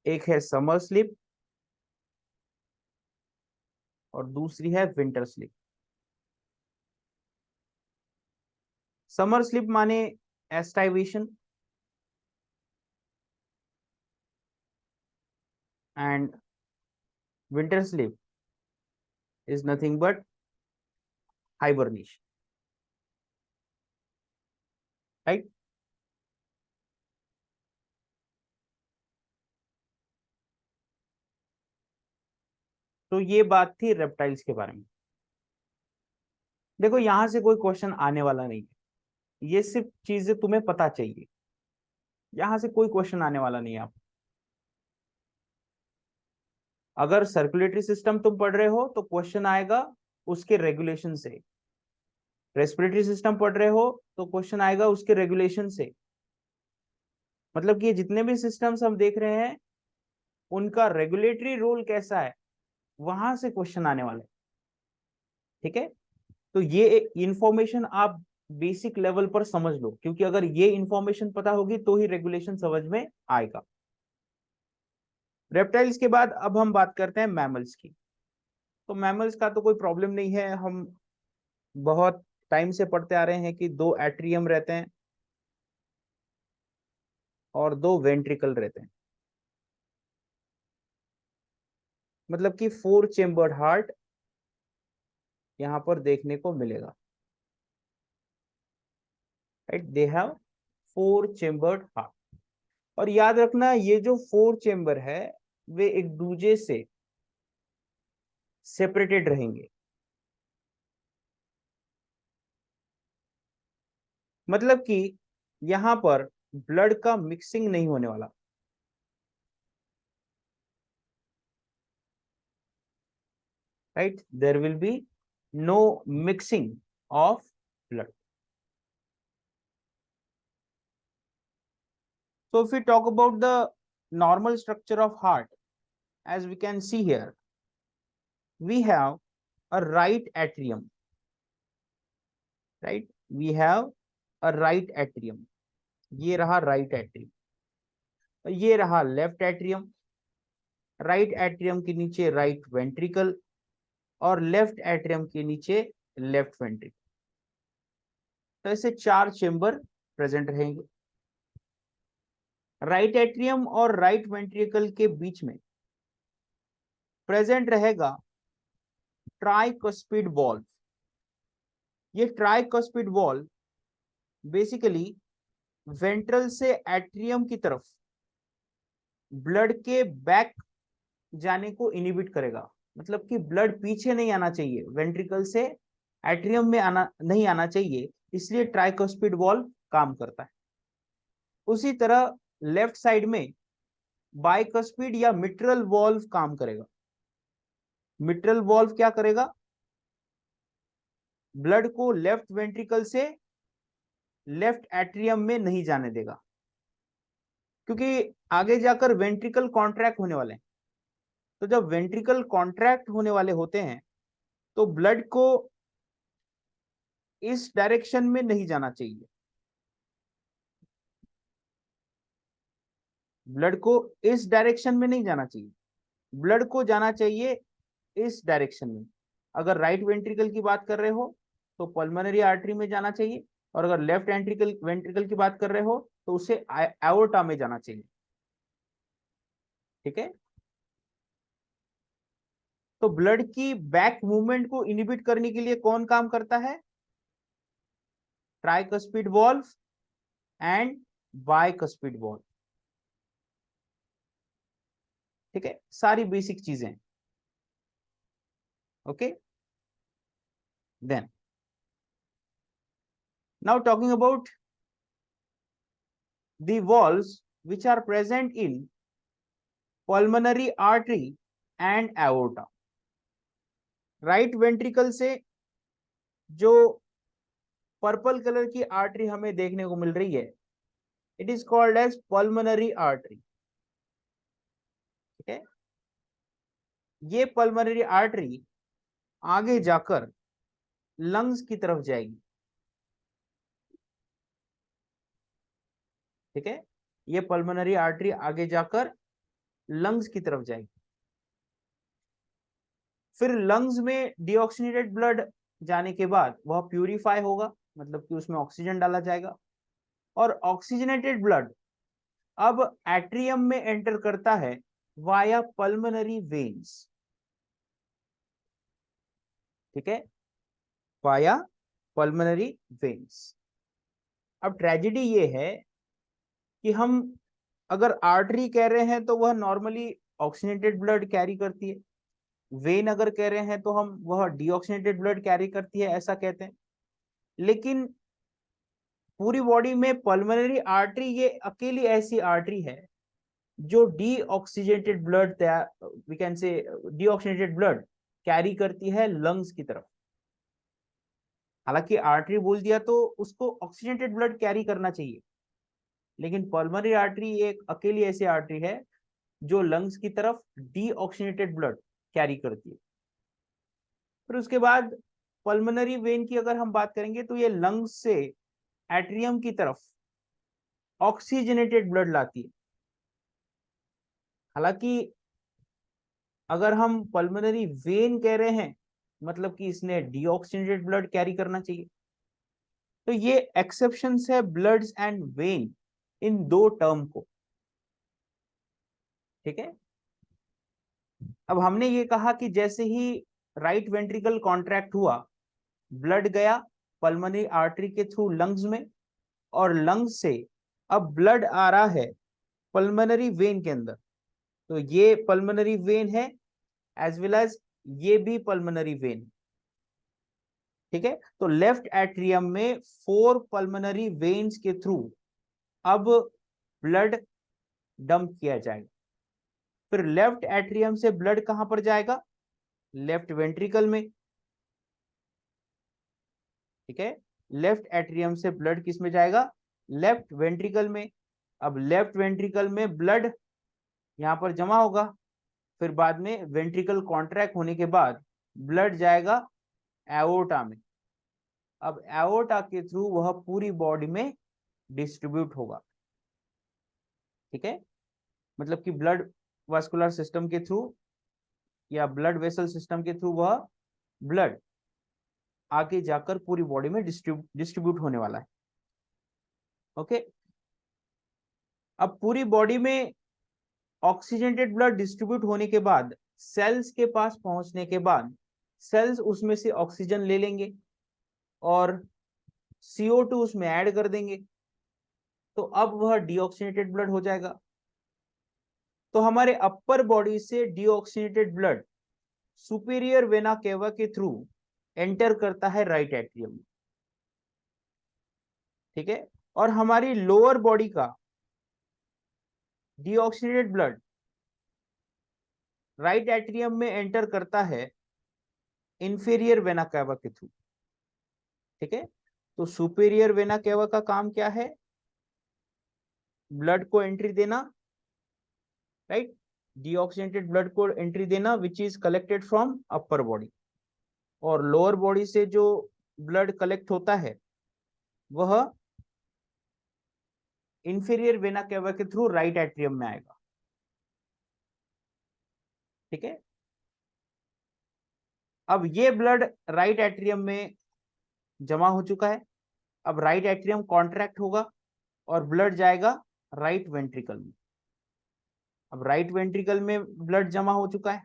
एक है समर स्लीप और दूसरी है विंटर स्लीप। समर स्लीप माने aestivation and winter sleep is nothing but hibernation, right. तो ये बात थी रेप्टाइल्स के बारे में। देखो यहां से कोई क्वेश्चन आने वाला नहीं है, ये सिर्फ चीजें तुम्हें पता चाहिए, यहां से कोई क्वेश्चन आने वाला नहीं है। आप अगर सर्कुलेटरी सिस्टम तुम पढ़ रहे हो तो क्वेश्चन आएगा उसके रेगुलेशन से, रेस्पिरेटरी सिस्टम पढ़ रहे हो तो क्वेश्चन आएगा उसके रेगुलेशन से। मतलब कि ये जितने भी सिस्टम्स हम देख रहे हैं उनका रेगुलेटरी रोल कैसा है, वहां से क्वेश्चन आने वाले, ठीक है। तो ये इंफॉर्मेशन आप बेसिक लेवल पर समझ लो, क्योंकि अगर ये इंफॉर्मेशन पता होगी तो ही रेगुलेशन समझ में आएगा। रेप्टाइल्स के बाद अब हम बात करते हैं मैमल्स की। तो मैमल्स का तो कोई प्रॉब्लम नहीं है, हम बहुत टाइम से पढ़ते आ रहे हैं कि दो एट्रियम रहते हैं और दो वेंट्रिकल रहते हैं, मतलब कि फोर चेम्बर्ड हार्ट यहां पर देखने को मिलेगा, right. They have four chambered heart. और याद रखना ये जो फोर चेम्बर है वे एक दूसरे से सेपरेटेड रहेंगे, मतलब कि यहां पर ब्लड का मिक्सिंग नहीं होने वाला, right. There will be no mixing of blood. So if we talk about the normal structure of heart, as we can see here, we have a right atrium, right? We have a right atrium. ये रहा right atrium, ये रहा left atrium, right atrium के नीचे right ventricle और left atrium के नीचे left ventricle। तो ऐसे चार चेम्बर प्रेजेंट रहेंगे। राइट एट्रियम और राइट वेंट्रिकल के बीच में प्रेजेंट रहेगा ट्राइकस्पिड वॉल्व। ये ट्राइकस्पिड वॉल्व बेसिकली वेंट्रल से एट्रियम की तरफ ब्लड के बैक जाने को इनिबिट करेगा, मतलब कि ब्लड पीछे नहीं आना चाहिए, वेंट्रिकल से एट्रियम में आना नहीं आना चाहिए, इसलिए ट्राइकस्पिड वॉल्व काम करता है। उसी तरह लेफ्ट साइड में बाइकस्पिड या मिट्रल वॉल्व काम करेगा। मिट्रल वॉल्व क्या करेगा, ब्लड को लेफ्ट वेंट्रिकल से लेफ्ट एट्रियम में नहीं जाने देगा, क्योंकि आगे जाकर वेंट्रिकल कॉन्ट्रैक्ट होने वाले हैं। तो जब वेंट्रिकल कॉन्ट्रैक्ट होने वाले होते हैं तो ब्लड को इस डायरेक्शन में नहीं जाना चाहिए, ब्लड को इस डायरेक्शन में नहीं जाना चाहिए, ब्लड को जाना चाहिए इस डायरेक्शन में। अगर राइट वेंट्रिकल की बात कर रहे हो तो पल्मोनरी आर्टरी में जाना चाहिए, और अगर लेफ्ट वेंट्रिकल वेंट्रिकल की बात कर रहे हो तो उसे एओर्टा में जाना चाहिए, ठीक है। तो ब्लड की बैक मूवमेंट को इनिबिट करने के लिए कौन काम करता है, tricuspid valve and bicuspid valve, ठीक है। सारी बेसिक चीजें, okay. Then now talking about the valves which are present in pulmonary artery and aorta. Right ventricle से जो पर्पल कलर की आर्टरी हमें देखने को मिल रही है, it is called as pulmonary artery. ठीक है, ये पल्मोनरी आर्टरी आगे जाकर लंग्स की तरफ जाएगी। ठीक है, ये पल्मोनरी आर्टरी आगे जाकर लंग्स की तरफ जाएगी। फिर लंग्स में डीऑक्सीनेटेड ब्लड जाने के बाद वह प्यूरिफाई होगा, मतलब कि उसमें ऑक्सीजन डाला जाएगा, और ऑक्सीजनेटेड ब्लड अब एट्रियम में एंटर करता है वाया पल्मोनरी वेन्स। ठीक है, वाया पल्मोनरी वेन्स। अब ट्रेजेडी ये है कि हम अगर आर्टरी कह रहे हैं तो वह नॉर्मली ऑक्सीजनेटेड ब्लड कैरी करती है, वेन अगर कह रहे हैं तो हम वह डीऑक्सीनेटेड ब्लड कैरी करती है, ऐसा कहते हैं। लेकिन पूरी बॉडी में पल्मोनरी आर्टरी ये अकेली ऐसी आर्टरी है जो deoxygenated blood we can say deoxygenated blood carry करती है लंग्स की तरफ। हालांकि आर्टरी बोल दिया तो उसको ऑक्सीजनेटेड ब्लड कैरी करना चाहिए, लेकिन पल्मोनरी आर्टरी एक अकेली ऐसी आर्टरी है जो लंग्स की तरफ डीऑक्सीनेटेड ब्लड कैरी करती है। फिर उसके बाद पल्मोनरी वेन की अगर हम बात करेंगे तो ये लंग्स से एट्रियम की तरफ ऑक्सीजनेटेड ब्लड लाती है। हालांकि अगर हम पल्मोनरी वेन कह रहे हैं मतलब कि इसने डीऑक्सीजनेटेड ब्लड कैरी करना चाहिए। तो ये एक्सेप्शंस है ब्लड्स एंड वेन इन दो टर्म को। ठीक है, अब हमने ये कहा कि जैसे ही राइट वेंट्रिकल कॉन्ट्रैक्ट हुआ, ब्लड गया पल्मोनरी आर्टरी के थ्रू लंग्स में, और लंग्स से अब ब्लड आ रहा है पल्मोनरी वेन के अंदर। तो ये पल्मोनरी वेन है एज वेल एज ये भी पल्मोनरी वेन। ठीक है, तो लेफ्ट एट्रियम में 4 पल्मोनरी वेन्स के थ्रू अब ब्लड डंप किया जाएगा। फिर लेफ्ट एट्रियम से ब्लड कहां पर जाएगा? लेफ्ट वेंट्रिकल में। ठीक है, लेफ्ट एट्रियम से ब्लड किस में जाएगा? लेफ्ट वेंट्रिकल में। अब लेफ्ट वेंट्रिकल में ब्लड यहां पर जमा होगा, फिर बाद में वेंट्रिकल कॉन्ट्रैक्ट होने के बाद ब्लड जाएगा एओर्टा में। अब एओर्टा के थ्रू वह पूरी बॉडी में डिस्ट्रीब्यूट होगा। ठीक है, मतलब कि ब्लड वास्कुलर सिस्टम के थ्रू या ब्लड वेसल सिस्टम के थ्रू वह ब्लड आगे जाकर पूरी बॉडी में डिस्ट्रीब्यूट होने वाला है। ओके, अब पूरी बॉडी में ऑक्सीजनेटेड ब्लड डिस्ट्रीब्यूट होने के बाद सेल्स के पास पहुंचने के बाद सेल्स उसमें से ऑक्सीजन ले लेंगे और CO2 उसमें ऐड कर देंगे, तो अब वह डीऑक्सीनेटेड ब्लड हो जाएगा। तो हमारे अपर बॉडी से deoxygenated blood superior vena cava के थ्रू एंटर करता है राइट एट्रियम में। ठीक है, और हमारी लोअर बॉडी का डीऑक्सीनेटेड ब्लड राइट एट्रियम में एंटर करता है इंफीरियर वेना केवा के थ्रू। ठीक है, तो सुपीरियर वेना केवा का काम क्या है? ब्लड को एंट्री देना, राइट, डीऑक्सीनेटेड ब्लड को एंट्री देना which is collected from upper body. और लोअर बॉडी से जो ब्लड कलेक्ट होता है वह इंफीरियर वेना केवा के थ्रू राइट एट्रियम में आएगा। ठीक है, अब ये ब्लड राइट एट्रियम में जमा हो चुका है। अब राइट एट्रियम कॉन्ट्रैक्ट होगा और ब्लड जाएगा राइट वेंट्रिकल में। अब राइट वेंट्रिकल में ब्लड जमा हो चुका है,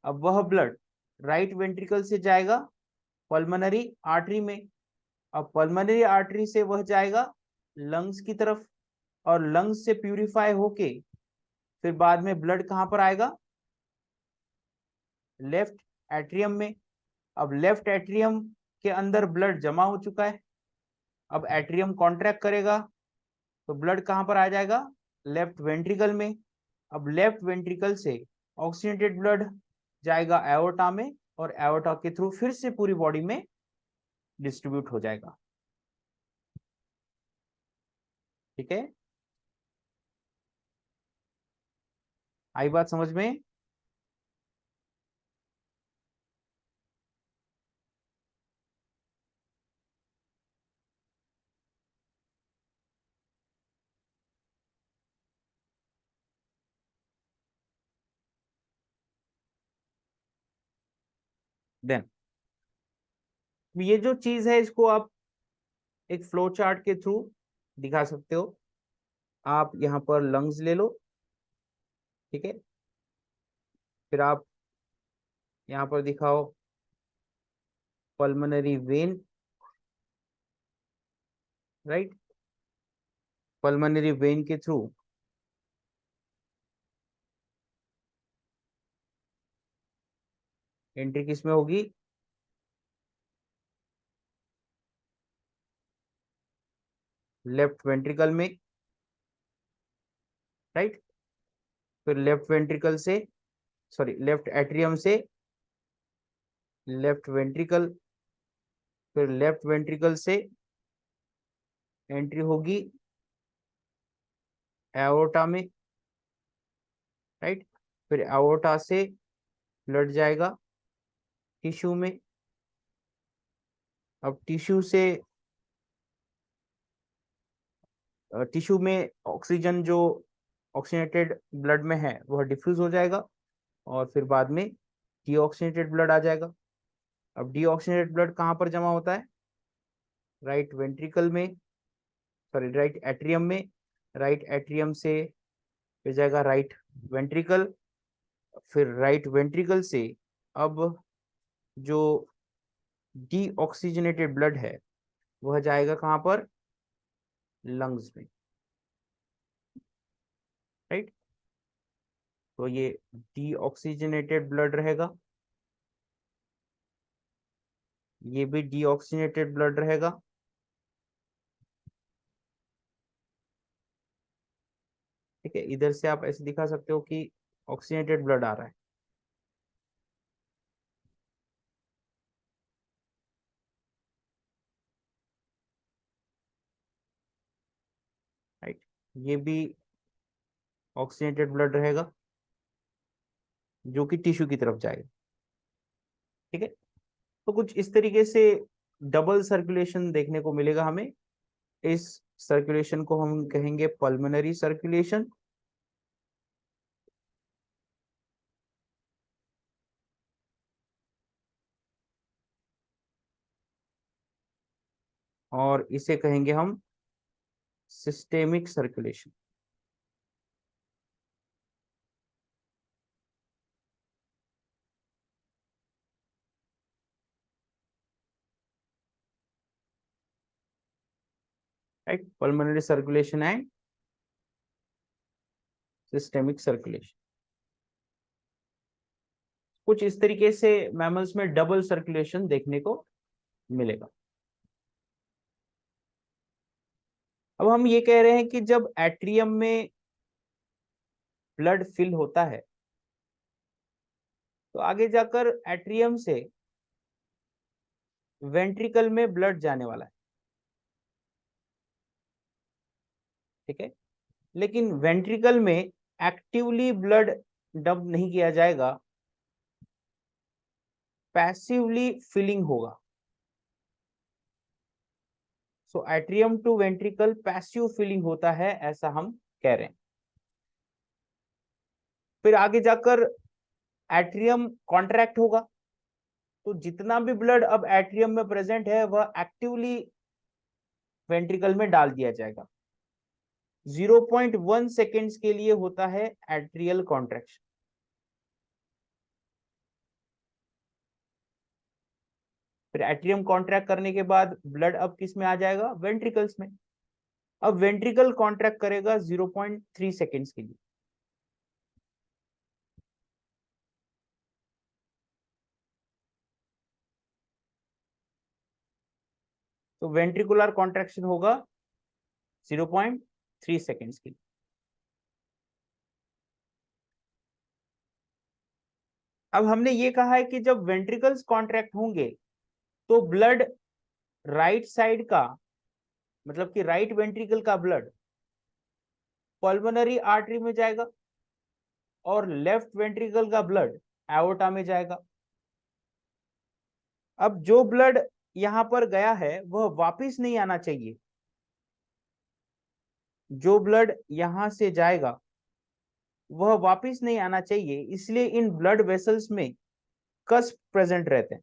अब वह ब्लड राइट वेंट्रिकल से जाएगा पल्मोनरी आर्टरी में। अब पल्मोनरी आर्टरी से वह जाएगा लंग्स की तरफ, और लंग्स से प्यूरिफाई होके फिर बाद में ब्लड कहां पर आएगा? लेफ्ट एट्रियम में। अब लेफ्ट एट्रियम के अंदर ब्लड जमा हो चुका है, अब एट्रियम कॉन्ट्रैक्ट करेगा तो ब्लड कहाँ पर आ जाएगा, लेफ्ट वेंट्रिकल में। अब लेफ्ट वेंट्रिकल से ऑक्सीजनेटेड ब्लड जाएगा एओर्टा में, और एओर्टा के थ्रू फिर से पूरी बॉडी में डिस्ट्रीब्यूट हो जाएगा। ठीक है, आई बात समझ में? देन ये जो चीज है इसको आप एक फ्लो चार्ट के थ्रू दिखा सकते हो। आप यहाँ पर लंग्स ले लो, ठीक है, फिर आप यहाँ पर दिखाओ pulmonary vein, right. Pulmonary vein के थ्रू एंट्री किस में होगी, लेफ्ट वेंट्रिकल में, राइट। फिर लेफ्ट वेंट्रिकल से, सॉरी लेफ्ट एट्रियम से लेफ्ट वेंट्रिकल, फिर लेफ्ट वेंट्रिकल से एंट्री होगी एओर्टा में, राइट। फिर एओर्टा से ब्लड जाएगा टिश्यू में। अब टिश्यू में ऑक्सीजन जो ऑक्सीजनेटेड ब्लड में है वह डिफ्यूज हो जाएगा, और फिर बाद में डीऑक्सीजनेटेड ब्लड आ जाएगा। अब डीऑक्सीजनेटेड ब्लड कहाँ पर जमा होता है, राइट वेंट्रिकल में, सॉरी राइट एट्रियम में। राइट एट्रियम से फिर जाएगा राइट वेंट्रिकल, फिर राइट वेंट्रिकल से अब जो डीऑक्सीजनेटेड ब्लड है वह जाएगा कहाँ पर, लंग्स में, राइट। तो ये डीऑक्सीजनेटेड ब्लड रहेगा, ये भी डीऑक्सीजनेटेड ब्लड रहेगा। ठीक है, इधर से आप ऐसे दिखा सकते हो कि ऑक्सीजनेटेड ब्लड आ रहा है, राइट। ये भी ऑक्सीजनेटेड ब्लड रहेगा जो कि टिश्यू की तरफ जाएगा। ठीक है, तो कुछ इस तरीके से डबल सर्कुलेशन देखने को मिलेगा हमें। इस सर्कुलेशन को हम कहेंगे पल्मोनरी सर्कुलेशन। और इसे कहेंगे हम systemic circulation, right. Pulmonary circulation and systemic circulation, कुछ इस तरीके से मैमल्स में डबल सर्कुलेशन देखने को मिलेगा। अब हम ये कह रहे हैं कि जब एट्रियम में ब्लड फिल होता है तो आगे जाकर एट्रियम से वेंट्रिकल में ब्लड जाने वाला है, ठीक है। लेकिन वेंट्रिकल में एक्टिवली ब्लड डंप नहीं किया जाएगा, पैसिवली फिलिंग होगा। So atrium to ventricle passive filling होता है, ऐसा हम कह रहे हैं। फिर आगे जाकर एट्रियम कॉन्ट्रैक्ट होगा, तो जितना भी ब्लड अब एट्रियम में प्रेजेंट है वह एक्टिवली वेंट्रिकल में डाल दिया जाएगा। 0.1 सेकेंड्स के लिए होता है एट्रियल कॉन्ट्रैक्शन। फिर एट्रियम कॉन्ट्रैक्ट करने के बाद ब्लड अब किस में आ जाएगा, वेंट्रिकल्स में। अब वेंट्रिकल कॉन्ट्रैक्ट करेगा 0.3 सेकेंड्स के लिए। तो वेंट्रिकुलर कॉन्ट्रैक्शन होगा 0.3 3 सेकेंड्स के लिए। अब हमने ये कहा है कि जब वेंट्रिकल्स कॉन्ट्रैक्ट होंगे तो ब्लड राइट साइड का, मतलब कि राइट वेंट्रिकल का ब्लड पल्मोनरी आर्टरी में जाएगा और लेफ्ट वेंट्रिकल का ब्लड एओर्टा में जाएगा। अब जो ब्लड यहां पर गया है वह वापस नहीं आना चाहिए। जो ब्लड यहां से जाएगा वह वापस नहीं आना चाहिए, इसलिए इन ब्लड वेसल्स में कस्प प्रेजेंट रहते हैं।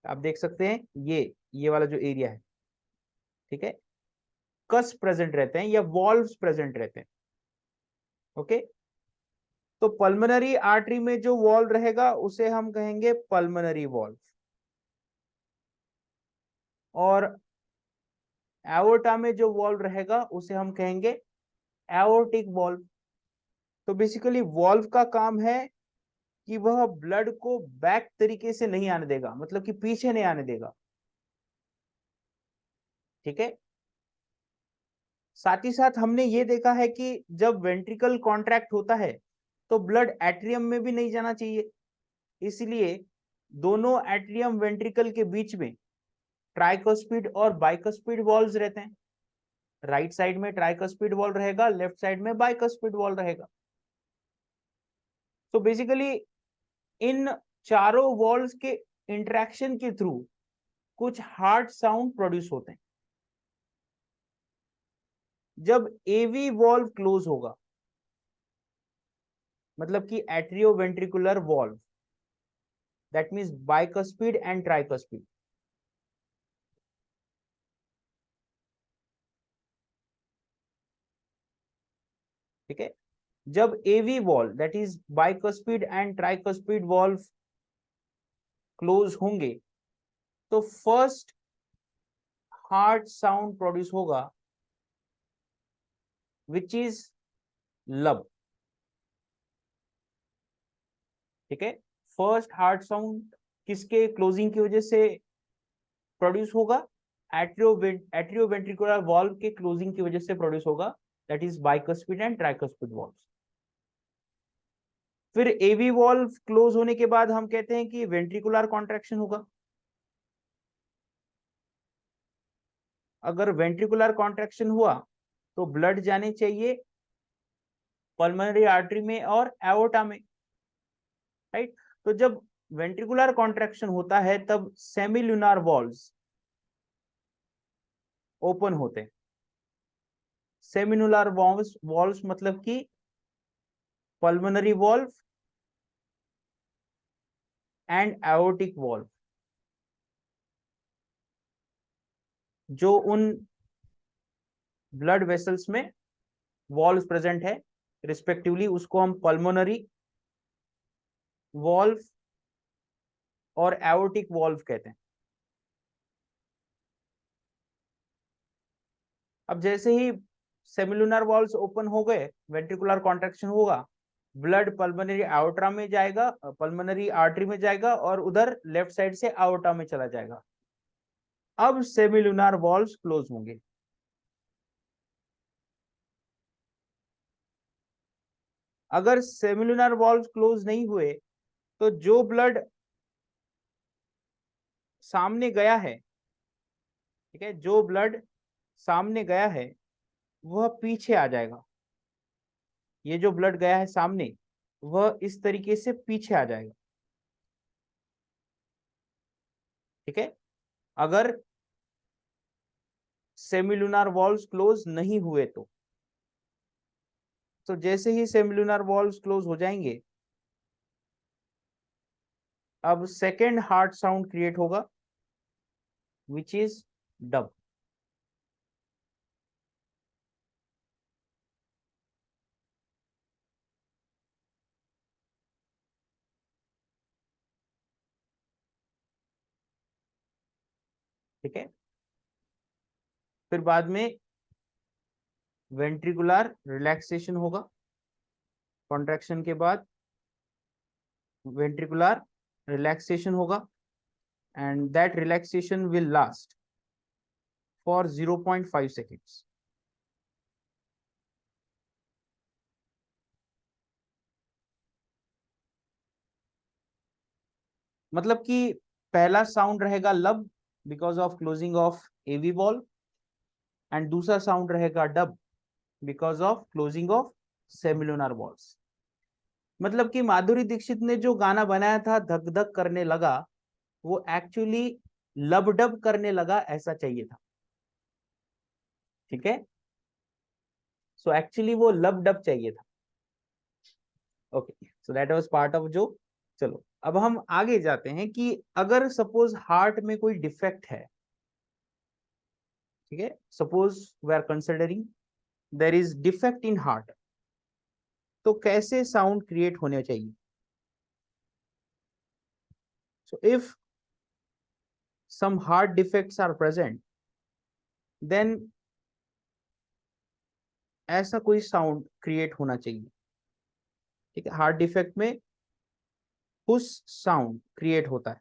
आप देख सकते हैं ये वाला जो एरिया है, ठीक है, कस्प प्रेजेंट रहते हैं या वॉल्व्स प्रेजेंट रहते हैं। ओके, तो पल्मोनरी आर्टरी में जो वॉल्व रहेगा उसे हम कहेंगे पल्मोनरी वॉल्व, और एओर्टा में जो वॉल्व रहेगा उसे हम कहेंगे एओर्टिक वॉल्व। तो बेसिकली वॉल्व का काम है कि वह ब्लड को बैक तरीके से नहीं आने देगा, मतलब कि पीछे नहीं आने देगा। ठीक है, साथ ही साथ हमने ये देखा है कि जब वेंट्रिकल कॉन्ट्रैक्ट होता है तो ब्लड एट्रियम में भी नहीं जाना चाहिए, इसलिए दोनों एट्रियम वेंट्रिकल के बीच में ट्राइकस्पिड और बाइकस्पिड वॉल्व्स रहते हैं। राइट साइड में ट्राइकस्पिड वॉल्व रहेगा, लेफ्ट साइड में बाइकस्पिड वॉल्व रहेगा। तो बेसिकली इन चारों वॉल्व्स के इंटरेक्शन के थ्रू कुछ हार्ट साउंड प्रोड्यूस होते हैं। जब एवी वॉल्व क्लोज होगा, मतलब कि atrioventricular valve, that means bicuspid and tricuspid, ठीक है, जब AV valve that is bicuspid and tricuspid valve close होंगे तो फर्स्ट हार्ट साउंड प्रोड्यूस होगा विच इज लब। ठीक है, फर्स्ट हार्ट साउंड किसके क्लोजिंग की वजह से प्रोड्यूस होगा? एट्रियो वेंट्रिकुलर वॉल्व के क्लोजिंग की वजह से प्रोड्यूस होगा, that is bicuspid and tricuspid valve. फिर एवी वॉल्व क्लोज होने के बाद हम कहते हैं कि वेंट्रिकुलर कॉन्ट्रैक्शन होगा। अगर वेंट्रिकुलर कॉन्ट्रैक्शन हुआ तो ब्लड जाने चाहिए पल्मोनरी आर्टरी में और एओर्टा में, राइट। तो जब वेंट्रिकुलर कॉन्ट्रैक्शन होता है तब सेमिल्यूनार वॉल्व्स ओपन होते हैं। सेमिल्यूनार वॉल्व्स मतलब कि pulmonary valve and aortic valve, जो उन ब्लड वेसल्स में वॉल्व प्रेजेंट है रिस्पेक्टिवली उसको हम पल्मोनरी वॉल्व और एओर्टिक वॉल्व कहते हैं। अब जैसे ही सेमिल्यूनर वॉल्व्स ओपन हो गए, वेंट्रिकुलर कॉन्ट्रैक्शन होगा, ब्लड पल्मोनरी आउटरा में जाएगा, पल्मोनरी आर्टरी में जाएगा और उधर लेफ्ट साइड से आउटा में चला जाएगा। अब सेमिल्यूनर वॉल्व्स क्लोज होंगे। अगर सेमिल्यूनर वॉल्व क्लोज नहीं हुए तो जो ब्लड सामने गया है, ठीक है, जो ब्लड सामने गया है वह पीछे आ जाएगा। ये जो ब्लड गया है सामने वह इस तरीके से पीछे आ जाएगा। ठीक है, अगर सेमिल्यूनर वॉल्व्स क्लोज नहीं हुए तो जैसे ही सेमिल्यूनर वॉल्व्स क्लोज हो जाएंगे, अब सेकेंड हार्ट साउंड क्रिएट होगा विच इज डब। ठीक है, फिर बाद में वेंट्रिकुलर रिलैक्सेशन होगा। कॉन्ट्रैक्शन के बाद वेंट्रिकुलर रिलैक्सेशन होगा and that relaxation will last for 0.5 seconds. मतलब कि पहला साउंड रहेगा lub because of closing of AV valve, and दूसरा साउंड रहेगा dub because of closing of semilunar valves. मतलब कि माधुरी दीक्षित ने जो गाना बनाया था धक धक करने लगा, वो एक्चुअली लब डब करने लगा ऐसा चाहिए था। ठीक है, सो एक्चुअली वो लब डब चाहिए था। Okay, so that was part of जो। चलो अब हम आगे जाते हैं कि अगर सपोज हार्ट में कोई डिफेक्ट है, ठीक है, suppose we are considering there is defect in heart, तो कैसे साउंड क्रिएट होने चाहिए। So if some heart defects are present, then ऐसा कोई साउंड क्रिएट होना चाहिए। ठीक है, हार्ट डिफेक्ट में पुश साउंड क्रिएट होता है,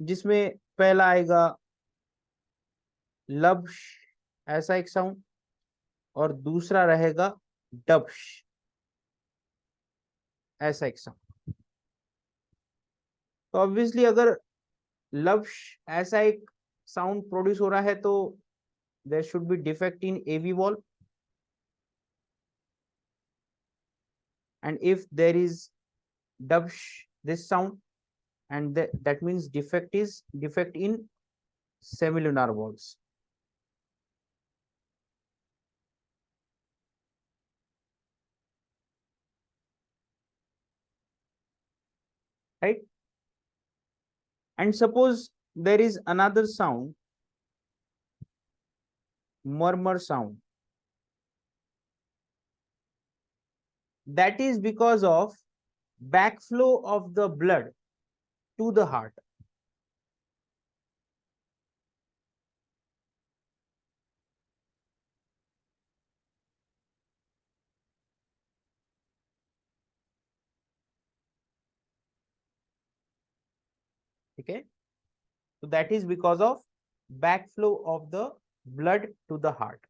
जिसमें पहला आएगा लब्श ऐसा एक साउंड, और दूसरा रहेगा डब्श ऐसा एक साउंड। तो ऑब्वियसली अगर लब्श ऐसा एक साउंड प्रोड्यूस हो रहा है तो there should be defect in AV valve, and if there is dub this sound, and that means defect in semilunar walls, right? And suppose there is another sound, murmur sound, that is because of backflow of the blood to the heart. Okay, so that is because of backflow of the blood to the heart.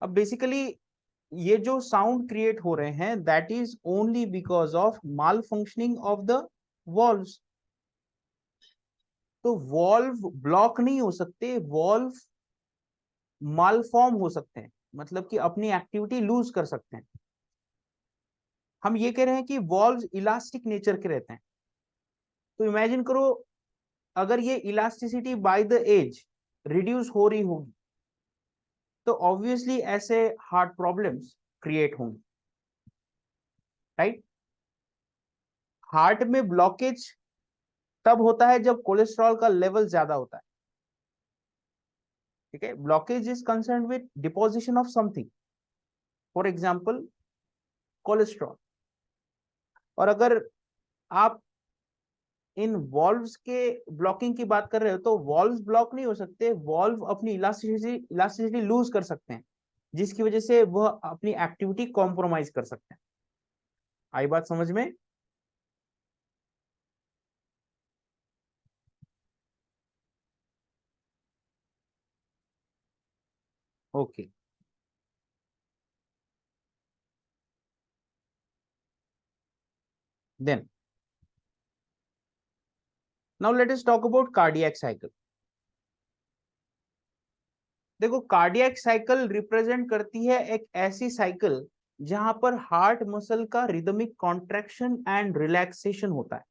अब basically ये जो sound create हो रहे हैं that is only because of mall functioning of the valves. तो valve block नहीं हो सकते, वॉल्व मालफॉर्म हो सकते हैं, मतलब कि अपनी एक्टिविटी लूज कर सकते हैं। हम ये कह रहे हैं कि वॉल्व इलास्टिक नेचर के रहते हैं। तो इमेजिन करो अगर ये elasticity by the age reduce हो रही होगी तो ऑब्वियसली ऐसे हार्ट प्रॉब्लम्स क्रिएट होंगे, राइट? हार्ट में ब्लॉकेज तब होता है जब कोलेस्ट्रॉल का लेवल ज्यादा होता है। ठीक है, blockage is concern with deposition of something, for example cholesterol. और अगर आप इन वॉल्व्स के ब्लॉकिंग की बात कर रहे हो तो वॉल्व्स ब्लॉक नहीं हो सकते, वॉल्व अपनी इलास्टिसिटी लूज कर सकते हैं, जिसकी वजह से वह अपनी एक्टिविटी कॉम्प्रोमाइज कर सकते हैं। आई बात समझ में? Okay, then now let us talk about cardiac cycle. देखो, कार्डियक साइकिल रिप्रेजेंट करती है एक ऐसी साइकिल जहां पर हार्ट मसल का रिदमिक कॉन्ट्रैक्शन एंड रिलैक्सेशन होता है,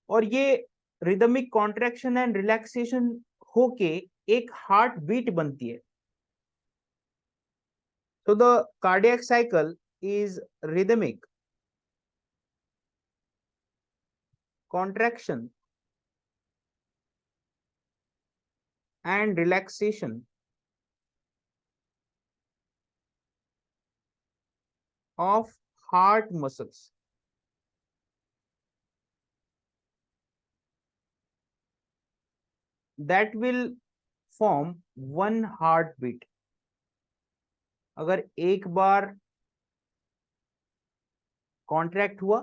और ये रिदमिक कॉन्ट्रैक्शन एंड रिलैक्सेशन होके एक हार्ट बीट बनती है। So the cardiac cycle is rhythmic contraction and relaxation of heart muscles that will form one heartbeat. अगर एक बार कॉन्ट्रैक्ट हुआ,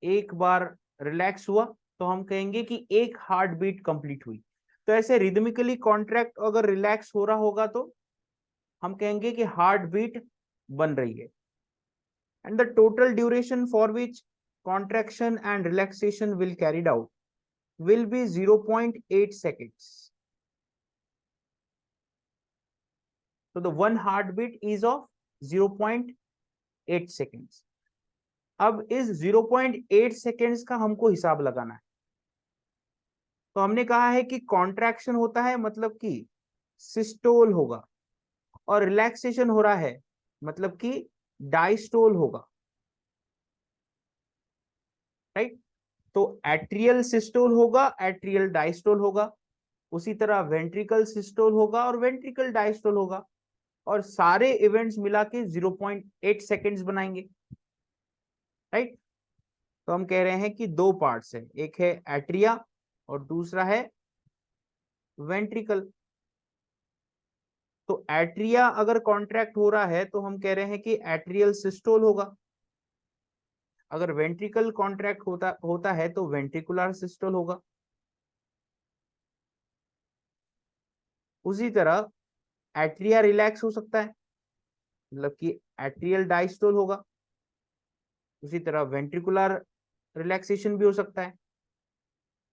एक बार रिलैक्स हुआ, तो हम कहेंगे कि एक हार्ट बीट कंप्लीट हुई। तो ऐसे रिदमिकली कॉन्ट्रैक्ट अगर रिलैक्स हो रहा होगा तो हम कहेंगे कि हार्ट बीट बन रही है। and the total duration for which contraction and relaxation will carried out will be 0.8 seconds. So the one heartbeat is of 0.8 seconds. अब इस 0.8 सेकेंड्स का हमको हिसाब लगाना है। तो हमने कहा है कि कॉन्ट्रैक्शन होता है मतलब कि सिस्टोल होगा, और रिलैक्सेशन हो रहा है मतलब कि डायस्टोल होगा, राइट। तो एट्रियल सिस्टोल होगा, एट्रियल डायस्टोल होगा, उसी तरह वेंट्रिकल सिस्टोल होगा और वेंट्रिकल डायस्टोल होगा, और सारे इवेंट्स मिला के 0.8 सेकेंड्स बनाएंगे, राइट। तो हम कह रहे हैं कि दो पार्ट्स है, एक है एट्रिया और दूसरा है वेंट्रिकल। तो एट्रिया अगर कॉन्ट्रैक्ट हो रहा है तो हम कह रहे हैं कि एट्रियल सिस्टोल होगा, अगर वेंट्रिकल कॉन्ट्रैक्ट होता है तो वेंट्रिकुलर सिस्टोल होगा। उसी तरह एट्रिया रिलैक्स हो सकता है मतलब कि एट्रियल डायस्टोल होगा, उसी तरह वेंट्रिकुलर रिलैक्सेशन भी हो सकता है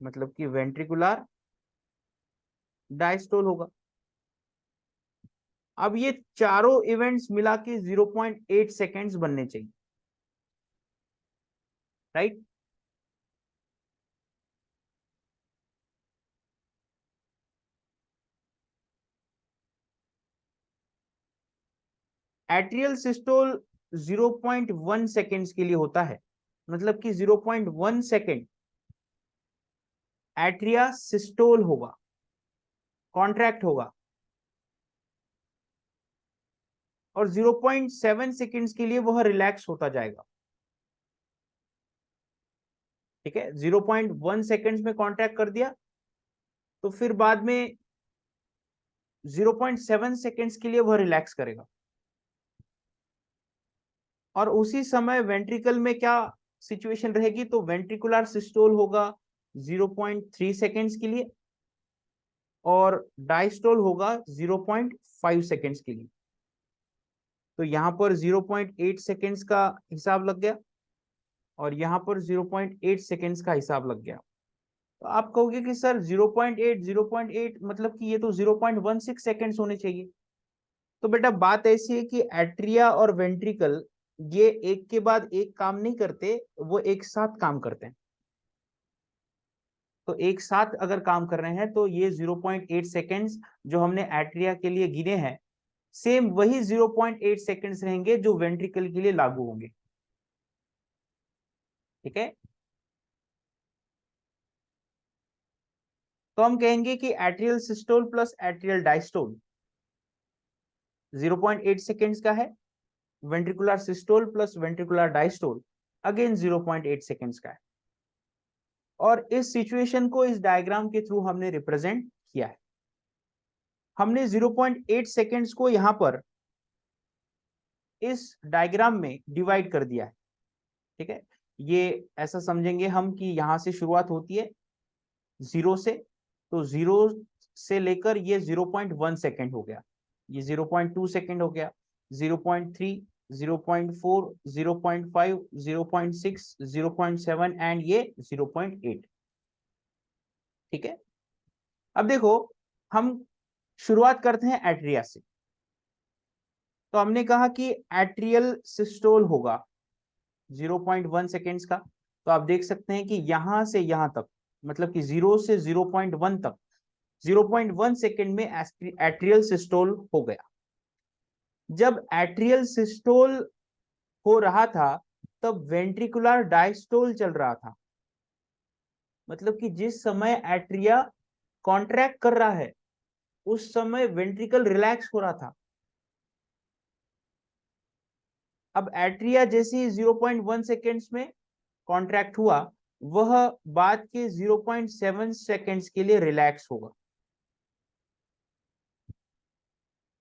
मतलब कि वेंट्रिकुलर डायस्टोल होगा। अब ये चारों इवेंट्स मिला के 0.8 सेकेंड्स बनने चाहिए, राइट। एट्रियल सिस्टोल 0.1 सेकेंड्स के लिए होता है, मतलब कि 0.1 सेकेंड एट्रिया सिस्टोल होगा, कॉन्ट्रैक्ट होगा, और 0.7 सेकेंड्स के लिए वह रिलैक्स होता जाएगा, ठीक है। 0.1 सेकेंड्स में कॉन्ट्रैक्ट कर दिया तो फिर बाद में 0.7 सेकेंड्स के लिए वह रिलैक्स करेगा, और उसी समय वेंट्रिकल में क्या सिचुएशन रहेगी, तो वेंट्रिकुलर सिस्टोल होगा 0.3 सेकेंड्स के लिए और डायस्टोल होगा 0.5 सेकेंड्स के लिए। तो यहां पर 0.8 सेकेंड्स का हिसाब लग गया और यहां पर 0.8 सेकेंड्स का हिसाब लग गया। तो आप कहोगे कि सर 0.8 मतलब कि ये तो 0.16 सेकेंड्स होने चाहिए। तो बेटा बात ऐसी है कि एट्रिया और वेंट्रिकल ये एक के बाद एक काम नहीं करते, वो एक साथ काम करते हैं। तो एक साथ अगर काम कर रहे हैं तो ये 0.8 सेकेंड्स जो हमने एट्रिया के लिए गिने हैं, सेम वही 0.8 सेकेंड्स रहेंगे जो वेंट्रिकल के लिए लागू होंगे, ठीक है। तो हम कहेंगे कि atrial systole plus atrial diastole 0.8 seconds का है, ventricular systole plus ventricular diastole again 0.8 seconds का है। और इस सिचुएशन को इस डायग्राम के थ्रू हमने रिप्रेजेंट किया है। हमने 0.8 सेकेंड्स को यहां पर इस डायग्राम में डिवाइड कर दिया है, ठीक है। ये ऐसा समझेंगे हम कि यहां से शुरुआत होती है जीरो से, तो जीरो से लेकर ये 0.1 सेकेंड हो गया, ये 0.2 सेकेंड हो गया, 0.3, 0.4, 0.5, 0.6, 0.7 एंड ये 0.8, ठीक है। अब देखो हम शुरुआत करते हैं एट्रिया से। तो हमने कहा कि एट्रियल सिस्टोल होगा 0.1 सेकेंड्स का। तो आप देख सकते हैं कि यहां से यहां तक मतलब कि 0 से 0.1 तक 0.1 सेकेंड में एट्रियल सिस्टोल हो गया। जब एट्रियल सिस्टोल हो रहा था तब वेंट्रिकुलर डायस्टोल चल रहा था, मतलब कि जिस समय एट्रिया कॉन्ट्रैक्ट कर रहा है उस समय वेंट्रिकल रिलैक्स हो रहा था। अब एट्रिया जैसे ही 0.1 सेकेंड्स में कॉन्ट्रैक्ट हुआ, वह बाद के 0.7 सेकेंड्स के लिए रिलैक्स होगा।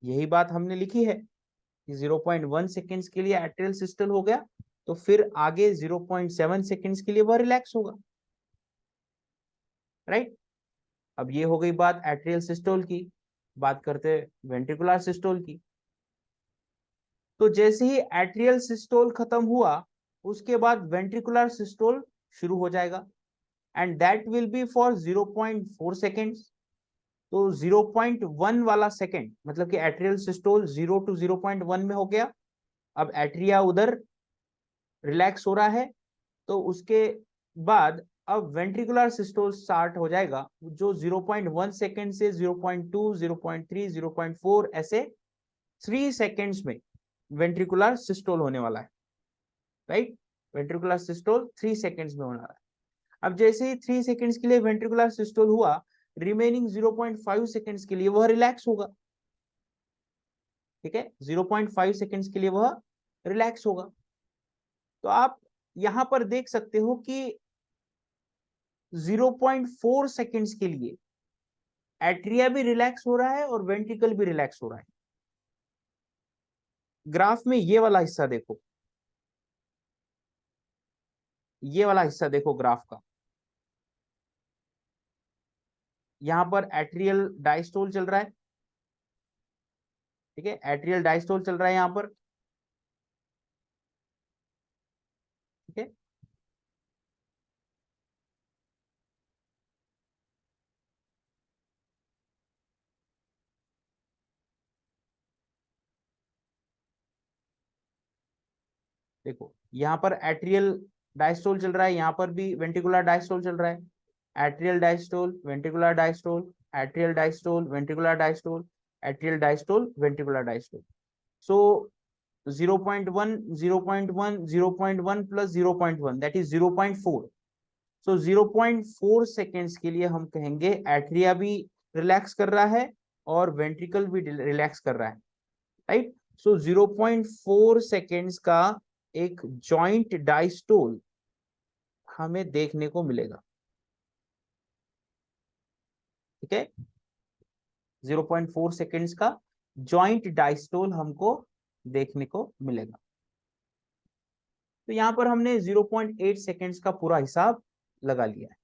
यही बात हमने लिखी है कि 0.1 सेकेंड्स के लिए एट्रियल सिस्टोल हो गया, तो फिर आगे 0.7 सेकेंड्स के लिए वह रिलैक्स होगा, राइट। अब ये हो गई बात एट्रियल सिस्टोल की। बात करते हैं वेंट्रिकुलर सिस्टोल की। तो जैसे ही एट्रियल सिस्टोल खत्म हुआ उसके बाद वेंट्रिकुलर सिस्टोल शुरू हो जाएगा and that will B for 0.4 seconds. तो 0.1 वाला सेकेंड मतलब कि एट्रियल सिस्टोल 0 to 0.1 में हो गया। अब एट्रिया उधर रिलैक्स हो रहा है, तो उसके बाद अब वेंट्रिकुलर सिस्टोल स्टार्ट हो जाएगा जो 0.1 सेकेंड से 0.2, 0.3, 0.4 ऐसे 3 सेकेंड्स में वेंट्रिकुलर सिस्टोल होने वाला है, राइट। वेंट्रिकुलर सिस्टोल 3 सेकेंड्स में होने वाला है। अब जैसे ही 3 सेकेंड्स के लिए वेंट्रिकुलर सिस्टोल हुआ, रिमेनिंग 0.5 सेकेंड्स के लिए वह रिलैक्स होगा, ठीक है। 0.5 सेकेंड्स के लिए वह रिलैक्स होगा। तो आप यहां पर देख सकते हो कि 0.4 सेकेंड्स के लिए एट्रिया भी रिलैक्स हो रहा है और वेंट्रिकल भी रिलैक्स हो रहा है। ग्राफ में ये वाला हिस्सा देखो, ये वाला हिस्सा देखो ग्राफ का। यहां पर एट्रियल डायस्टोल चल रहा है, ठीक है। एट्रियल डायस्टोल चल रहा है यहां पर, ठीक है। देखो यहाँ पर एट्रियल डायस्टोल चल रहा है, यहाँ पर भी वेंट्रिकुलर डायस्टोल चल रहा है। Atrial diastole, ventricular diastole, atrial diastole, ventricular diastole, atrial diastole, ventricular diastole. So 0.1, 0.1, 0.1 plus 0.1 that is 0.4। So 0.4 seconds के लिए हम कहेंगे एट्रिया भी रिलैक्स कर रहा है और वेंट्रिकल भी रिलैक्स कर रहा है, राइट। सो 0.4 सेकेंड्स का एक जॉइंट डायस्टोल हमें देखने को मिलेगा, ठीक है। 0.4 सेकेंड्स का जॉइंट डायस्टोल हमको देखने को मिलेगा। तो यहां पर हमने 0.8 सेकेंड्स का पूरा हिसाब लगा लिया है।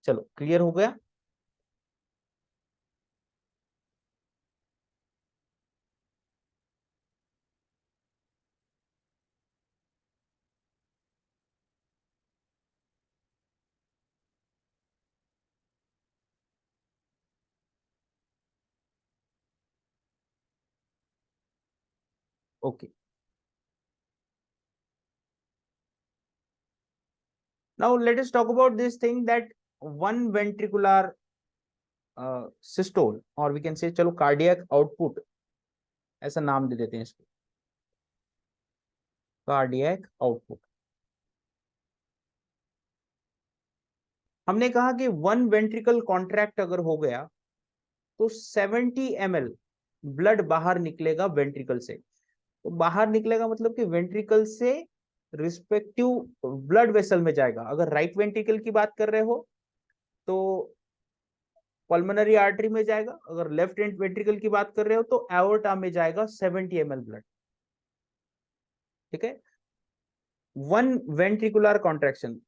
चलो क्लियर हो गया। Okay, now let us talk about this thing that one ventricular systole और वी कैन से चलो कार्डियक आउटपुट ऐसा नाम दे देते हैं इसको, कार्डियक आउटपुट। हमने कहा कि वन वेंट्रिकल कॉन्ट्रैक्ट अगर हो गया तो 70 ml ब्लड बाहर निकलेगा वेंट्रिकल से। तो बाहर निकलेगा मतलब कि वेंट्रिकल से रिस्पेक्टिव ब्लड वेसल में जाएगा। अगर राइट वेंट्रिकल की बात कर रहे हो तो पल्मोनरी आर्टरी में जाएगा, अगर लेफ्ट वेंट्रिकल की बात कर रहे हो तो एओर्टा में जाएगा 70 ml ब्लड, ठीक है। वन वेंट्रिकुलर कॉन्ट्रैक्शन,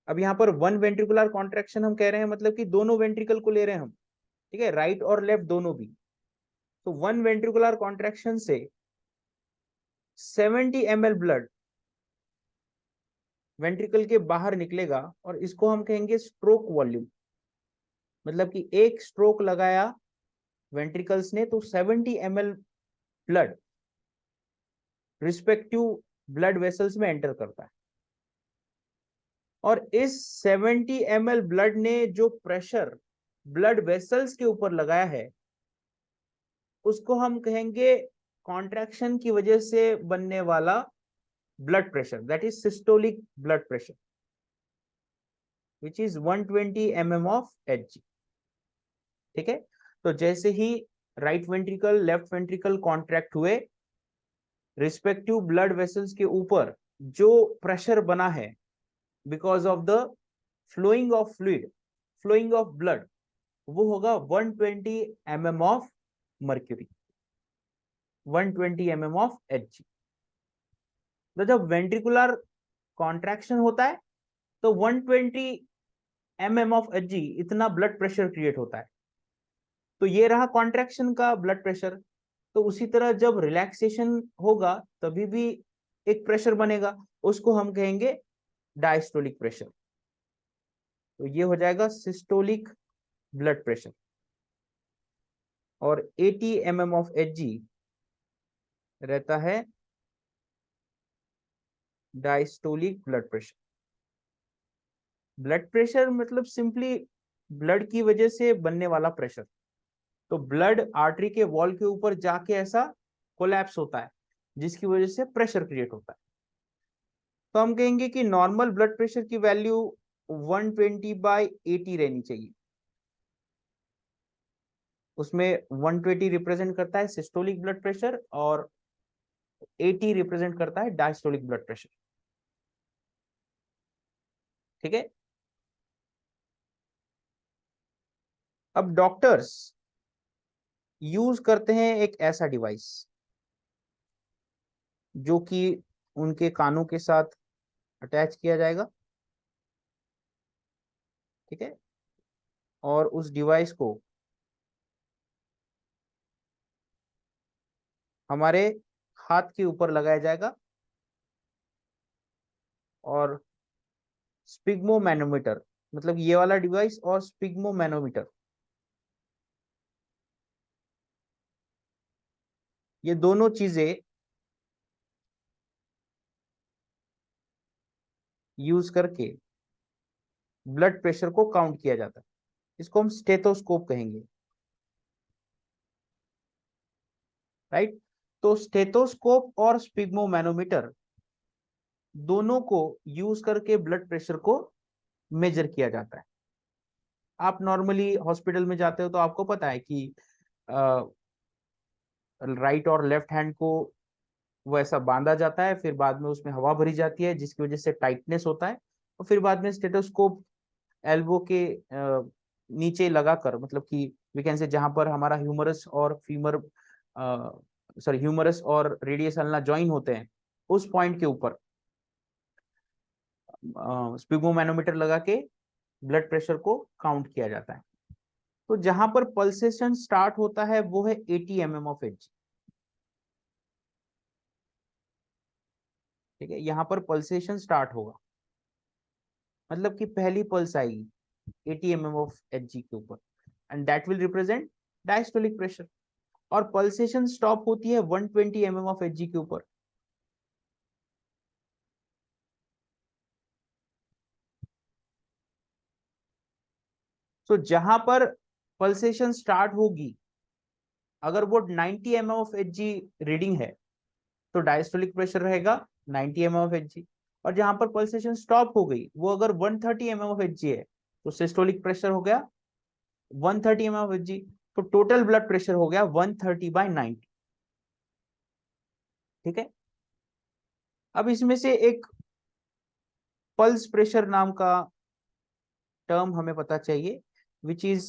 अब यहाँ पर वन वेंट्रिकुलर कॉन्ट्रैक्शन हम कह रहे हैं मतलब कि दोनों वेंट्रिकल को ले रहे हैं हम, ठीक है, राइट और लेफ्ट दोनों भी। तो वन वेंट्रिकुलर कॉन्ट्रैक्शन से 70 ml ब्लड वेंट्रिकल के बाहर निकलेगा और इसको हम कहेंगे स्ट्रोक वॉल्यूम। मतलब कि एक स्ट्रोक लगाया वेंट्रिकल्स ने तो 70 ml blood respective blood vessels में एंटर करता है। और इस 70 ml ब्लड ने जो प्रेशर ब्लड वेसल्स के ऊपर लगाया है उसको हम कहेंगे कॉन्ट्रैक्शन की वजह से बनने वाला blood pressure, that is systolic blood pressure which is 120 mm of Hg, ठीक है। तो जैसे ही right ventricle left ventricle contract हुए, रिस्पेक्टिव ब्लड वेसल्स के ऊपर जो प्रेशर बना है because of the flowing of fluid, flowing of blood, वो होगा 120 mm of mercury, 120 mm of Hg। तो जब वेंट्रिकुलर कॉन्ट्रैक्शन होता है तो 120 mm ऑफ Hg इतना ब्लड प्रेशर क्रिएट होता है। तो ये रहा कॉन्ट्रैक्शन का ब्लड प्रेशर। तो उसी तरह जब रिलैक्सेशन होगा तभी भी एक प्रेशर बनेगा, उसको हम कहेंगे डायस्टोलिक प्रेशर। तो ये हो जाएगा सिस्टोलिक ब्लड प्रेशर। और 80 mm ऑफ Hg रहता है diastolic blood pressure. Blood pressure मतलब सिंपली ब्लड की वजह से बनने वाला प्रेशर। तो ब्लड आर्टरी के वॉल के ऊपर जाके ऐसा कोलैप्स होता है जिसकी वजह से प्रेशर क्रिएट होता है। तो हम कहेंगे कि नॉर्मल ब्लड प्रेशर की वैल्यू 120/80 रहनी चाहिए। उसमें 120 रिप्रेजेंट करता है सिस्टोलिक ब्लड प्रेशर और 80 रिप्रेजेंट करता है डायस्टोलिक ब्लड प्रेशर। ठीक है। अब डॉक्टर्स यूज करते हैं एक ऐसा डिवाइस जो कि उनके कानों के साथ अटैच किया जाएगा। ठीक है। और उस डिवाइस को हमारे हाथ के ऊपर लगाया जाएगा और स्पिग्मोमैनोमीटर, मतलब ये वाला डिवाइस और स्पिग्मोमैनोमीटर, ये दोनों चीजें यूज करके ब्लड प्रेशर को काउंट किया जाता है। इसको हम स्टेथोस्कोप कहेंगे। राइट। तो स्टेथोस्कोप और स्पिग्मोमैनोमीटर दोनों को यूज करके ब्लड प्रेशर को मेजर किया जाता है। आप नॉर्मली हॉस्पिटल में जाते हो तो आपको पता है कि राइट और लेफ्ट हैंड को वो ऐसा बांधा जाता है, फिर बाद में उसमें हवा भरी जाती है जिसकी वजह से टाइटनेस होता है, और फिर बाद में स्टेथोस्कोप एल्बो के नीचे लगाकर, मतलब कि वी कैन से जहां पर हमारा ह्यूमरस और फीमर सॉरी ह्यूमरस और रेडियस अल्ना ज्वाइन होते हैं, उस पॉइंट के ऊपर स्पिगोमैनोमीटर लगा के ब्लड प्रेशर को काउंट किया जाता है। तो जहां पर पल्सेशन स्टार्ट होता है वो है 80 mm ऑफ Hg। ठीक है। यहाँ पर पल्सेशन स्टार्ट होगा, मतलब कि पहली पल्स आएगी 80 mm ऑफ Hg के ऊपर, and that will represent diastolic pressure. और पल्सेशन स्टॉप होती है 120 mm ऑफ Hg के ऊपर। तो जहां पर पल्सेशन स्टार्ट होगी, अगर वो 90 mm ऑफ Hg रीडिंग है तो डायस्टोलिक प्रेशर रहेगा 90 mm ऑफ Hg। और जहां पर पल्सेशन स्टॉप हो गई वो अगर 130 mm ऑफ Hg है तो सिस्टोलिक प्रेशर हो गया 130 mm ऑफ Hg। तो टोटल ब्लड प्रेशर हो गया 130/90। ठीक है। अब इसमें से एक पल्स प्रेशर नाम का टर्म हमें पता चाहिए, which is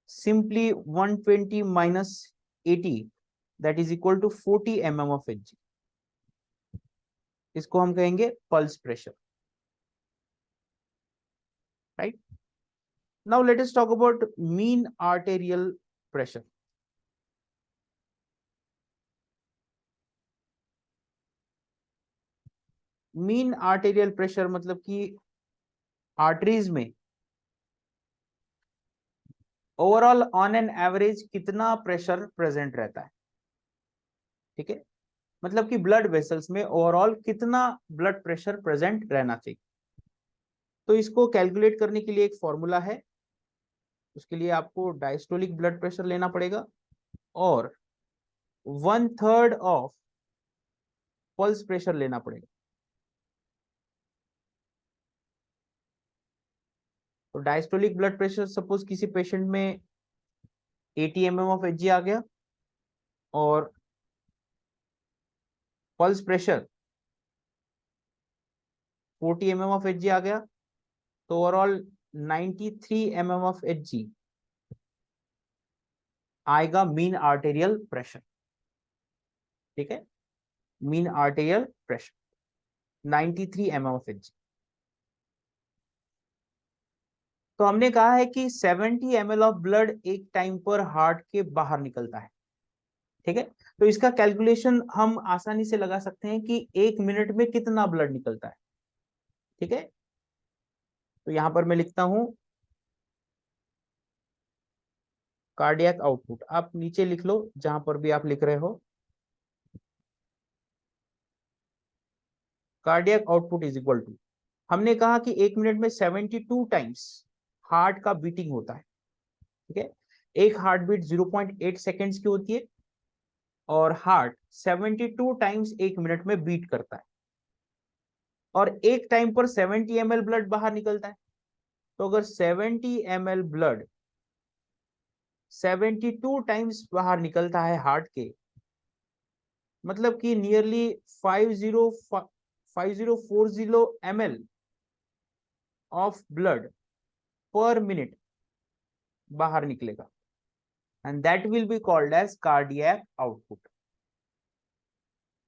simply 120 minus 80, that is equal to 40 mm of Hg। इसको हम कहेंगे pulse pressure. Right. Now let us talk about mean arterial pressure. Mean arterial pressure मतलब कि आर्टरीज में ओवरऑल ऑन एन एवरेज कितना प्रेशर प्रेजेंट रहता है। ठीक है। मतलब कि ब्लड वेसल्स में ओवरऑल कितना ब्लड प्रेशर प्रेजेंट रहना चाहिए। तो इसको कैलकुलेट करने के लिए एक फॉर्मूला है। उसके लिए आपको डायस्टोलिक ब्लड प्रेशर लेना पड़ेगा और 1/3 ऑफ पल्स प्रेशर लेना पड़ेगा। तो डायस्टोलिक ब्लड प्रेशर सपोज किसी पेशेंट में 80 mm ऑफ Hg आ गया और pulse pressure 40 mm of Hg आ गया, तो ओवरऑल 93 mm ऑफ Hg आएगा मीन आर्टेरियल प्रेशर। ठीक है। Mean arterial pressure 93 mm of Hg। तो हमने कहा है कि 70 ml ऑफ ब्लड एक टाइम पर हार्ट के बाहर निकलता है। ठीक है। तो इसका कैलकुलेशन हम आसानी से लगा सकते हैं कि 1 मिनट में कितना ब्लड निकलता है। ठीक है, तो यहां पर मैं लिखता हूं कार्डियक आउटपुट, आप नीचे लिख लो जहां पर भी आप लिख रहे हो। Cardiac output is equal to, हमने कहा कि 1 मिनट में 72 टाइम्स हार्ट का बीटिंग होता है। ठीक है, एक हार्ट बीट 0.8 सेकेंड्स की होती है और हार्ट 72 टाइम्स 1 मिनट में बीट करता है, और एक टाइम पर 70 ml ब्लड बाहर निकलता है। तो अगर 70 ml ब्लड 72 टाइम्स बाहर निकलता है हार्ट के, मतलब कि nearly 5040 ml of blood per minute बाहर निकलेगा, and that will be called as cardiac output.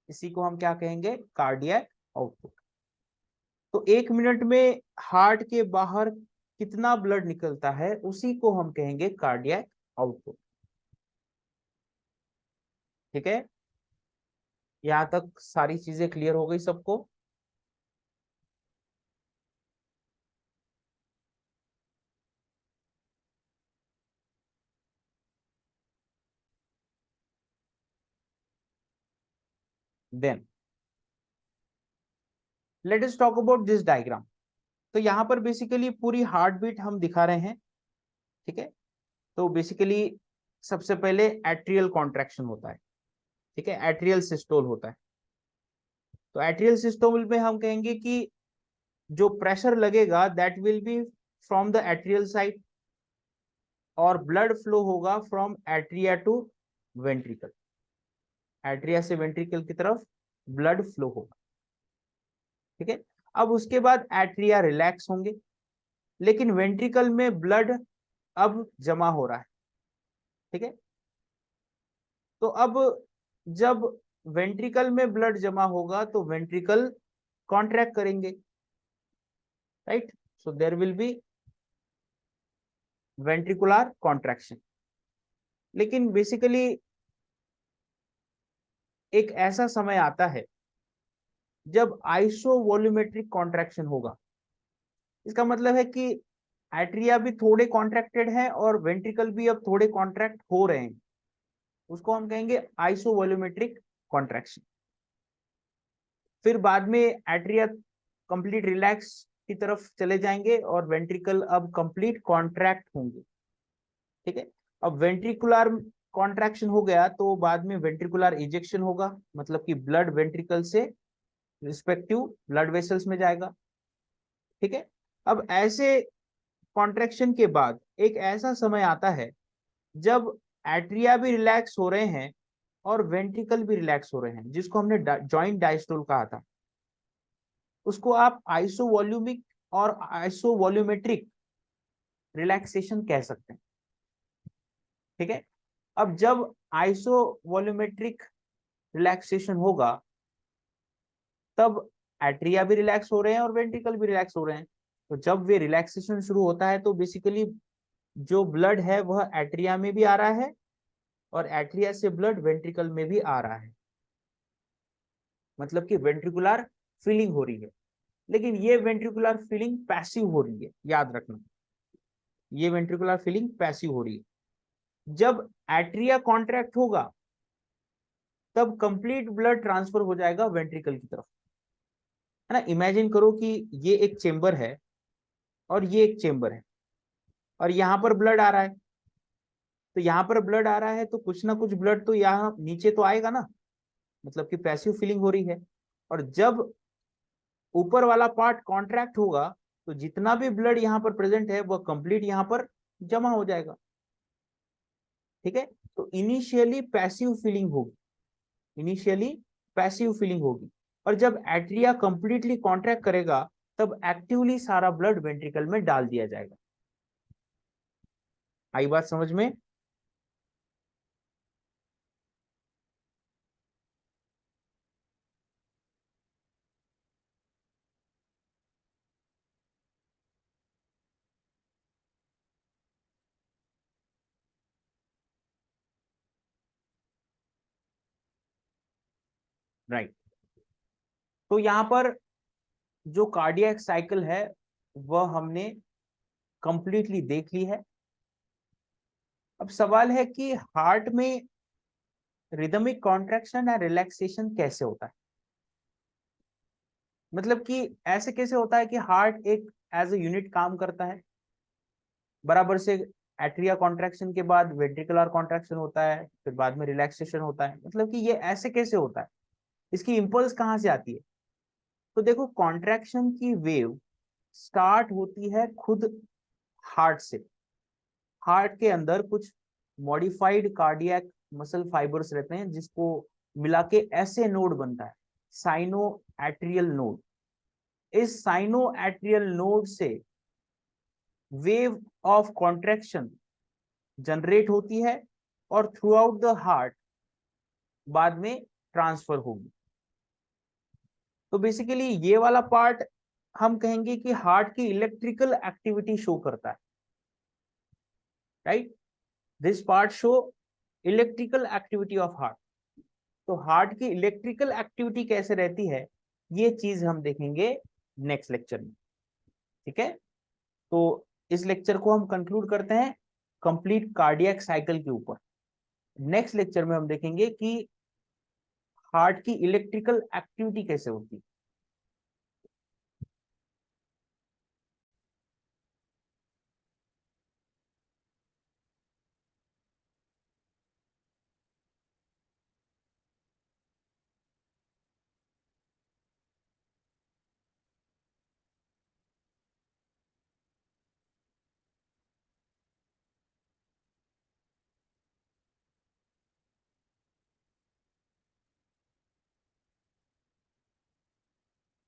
इसी को हम क्या कहेंगे, कार्डियक आउटपुट। तो 1 मिनट में हार्ट के बाहर कितना ब्लड निकलता है उसी को हम कहेंगे कार्डियक आउटपुट। ठीक है, यहां तक सारी चीजें क्लियर हो गई सबको। Then let us talk about this diagram. तो यहां पर बेसिकली पूरी हार्ट बीट हम दिखा रहे हैं। ठीक है, तो बेसिकली सबसे पहले एट्रियल कॉन्ट्रैक्शन होता है। ठीक है, एट्रियल सिस्टोल होता है। तो एट्रियल सिस्टोल में हम कहेंगे कि जो प्रेशर लगेगा that will be from the atrial side, और ब्लड फ्लो होगा from atria to ventricle. Atria से वेंट्रिकल की तरफ ब्लड फ्लो होगा। ठीक है, अब उसके बाद एट्रिया रिलैक्स होंगे, लेकिन वेंट्रिकल में ब्लड अब जमा हो रहा है। ठीक है, तो अब जब वेंट्रिकल में ब्लड जमा होगा तो वेंट्रिकल कॉन्ट्रैक्ट करेंगे, right. So there will be ventricular contraction. लेकिन बेसिकली एक ऐसा समय आता है जब आइसोवॉल्यूमेट्रिक कॉन्ट्रैक्शन होगा। इसका मतलब है कि एट्रिया भी थोड़े कॉन्ट्रैक्टेड है और वेंट्रिकल भी अब थोड़े कॉन्ट्रैक्ट हो रहे हैं, उसको हम कहेंगे आइसोवॉल्यूमेट्रिक कॉन्ट्रैक्शन। फिर बाद में एट्रिया कंप्लीट रिलैक्स की तरफ चले जाएंगे और वेंट्रिकल अब कंप्लीट कॉन्ट्रैक्ट होंगे। ठीक है, अब वेंट्रिकुलर कॉन्ट्रैक्शन हो गया तो बाद में वेंट्रिकुलर इजेक्शन होगा, मतलब कि ब्लड वेंट्रिकल से रिस्पेक्टिव ब्लड वेसल्स में जाएगा। ठीक है, अब ऐसे कॉन्ट्रैक्शन के बाद एक ऐसा समय आता है जब एट्रिया भी रिलैक्स हो रहे हैं और वेंट्रिकल भी रिलैक्स हो रहे हैं, जिसको हमने जॉइंट डायस्टोल कहा था। उसको आप आइसोवॉल्यूमिक और आइसोवॉल्यूमेट्रिक रिलैक्सेशन कह सकते हैं। ठीक है, अब जब आइसोवॉल्यूमेट्रिक रिलैक्सेशन होगा तब एट्रिया भी रिलैक्स हो रहे हैं और वेंट्रिकल भी रिलैक्स हो रहे हैं। तो जब वे रिलैक्सेशन शुरू होता है तो बेसिकली जो ब्लड है वह एट्रिया में भी आ रहा है और एट्रिया से ब्लड वेंट्रिकल में भी आ रहा है, मतलब कि वेंट्रिकुलर फीलिंग हो रही है। लेकिन ये वेंट्रिकुलर फीलिंग पैसिव हो रही है, याद रखना, ये वेंट्रिकुलर फीलिंग पैसिव हो रही है। जब एट्रिया कॉन्ट्रैक्ट होगा तब कंप्लीट ब्लड ट्रांसफर हो जाएगा वेंट्रिकल की तरफ, है ना। इमेजिन करो कि ये एक चेंबर है और ये एक चेंबर है और यहाँ पर ब्लड आ रहा है। तो यहाँ पर ब्लड आ रहा है तो कुछ ना कुछ ब्लड तो यहाँ नीचे तो आएगा ना, मतलब कि पैसिव फीलिंग हो रही है। और जब ऊपर वाला पार्ट कॉन्ट्रैक्ट होगा तो जितना भी ब्लड यहाँ पर प्रेजेंट है वह कंप्लीट यहाँ पर जमा हो जाएगा। ठीक है, तो इनिशियली पैसिव फीलिंग होगी, इनिशियली पैसिव फीलिंग होगी, और जब एट्रिया कंप्लीटली कॉन्ट्रैक्ट करेगा तब एक्टिवली सारा ब्लड वेंट्रिकल में डाल दिया जाएगा। आई बात समझ में। राइट। तो यहाँ पर जो कार्डियक साइकिल है वह हमने कंप्लीटली देख ली है। अब सवाल है कि हार्ट में रिदमिक कॉन्ट्रैक्शन या रिलैक्सेशन कैसे होता है, मतलब कि ऐसे कैसे होता है कि हार्ट एक एज ए यूनिट काम करता है, बराबर से एट्रिया कॉन्ट्रैक्शन के बाद वेंट्रिकुलर कॉन्ट्रैक्शन होता है, फिर बाद में रिलैक्सेशन होता है, मतलब कि ये ऐसे कैसे होता है, इसकी इंपल्स कहाँ से आती है। तो देखो, कॉन्ट्रैक्शन की वेव स्टार्ट होती है खुद हार्ट से। हार्ट के अंदर कुछ मॉडिफाइड कार्डियक मसल फाइबर्स रहते हैं जिसको मिला के ऐसे नोड बनता है, साइनो एट्रियल नोड। इस साइनो एट्रियल नोड से वेव ऑफ कॉन्ट्रैक्शन जनरेट होती है और थ्रू आउट द हार्ट बाद में ट्रांसफर होगी। तो बेसिकली ये वाला पार्ट हम कहेंगे कि हार्ट की इलेक्ट्रिकल एक्टिविटी शो करता है, right. This part show electrical activity of heart. तो हार्ट की इलेक्ट्रिकल एक्टिविटी कैसे रहती है, ये चीज हम देखेंगे नेक्स्ट लेक्चर में, ठीक है। तो इस लेक्चर को हम कंक्लूड करते हैं कंप्लीट कार्डियक साइकिल के ऊपर। नेक्स्ट लेक्चर में हम देखेंगे कि हार्ट की इलेक्ट्रिकल एक्टिविटी कैसे होती है।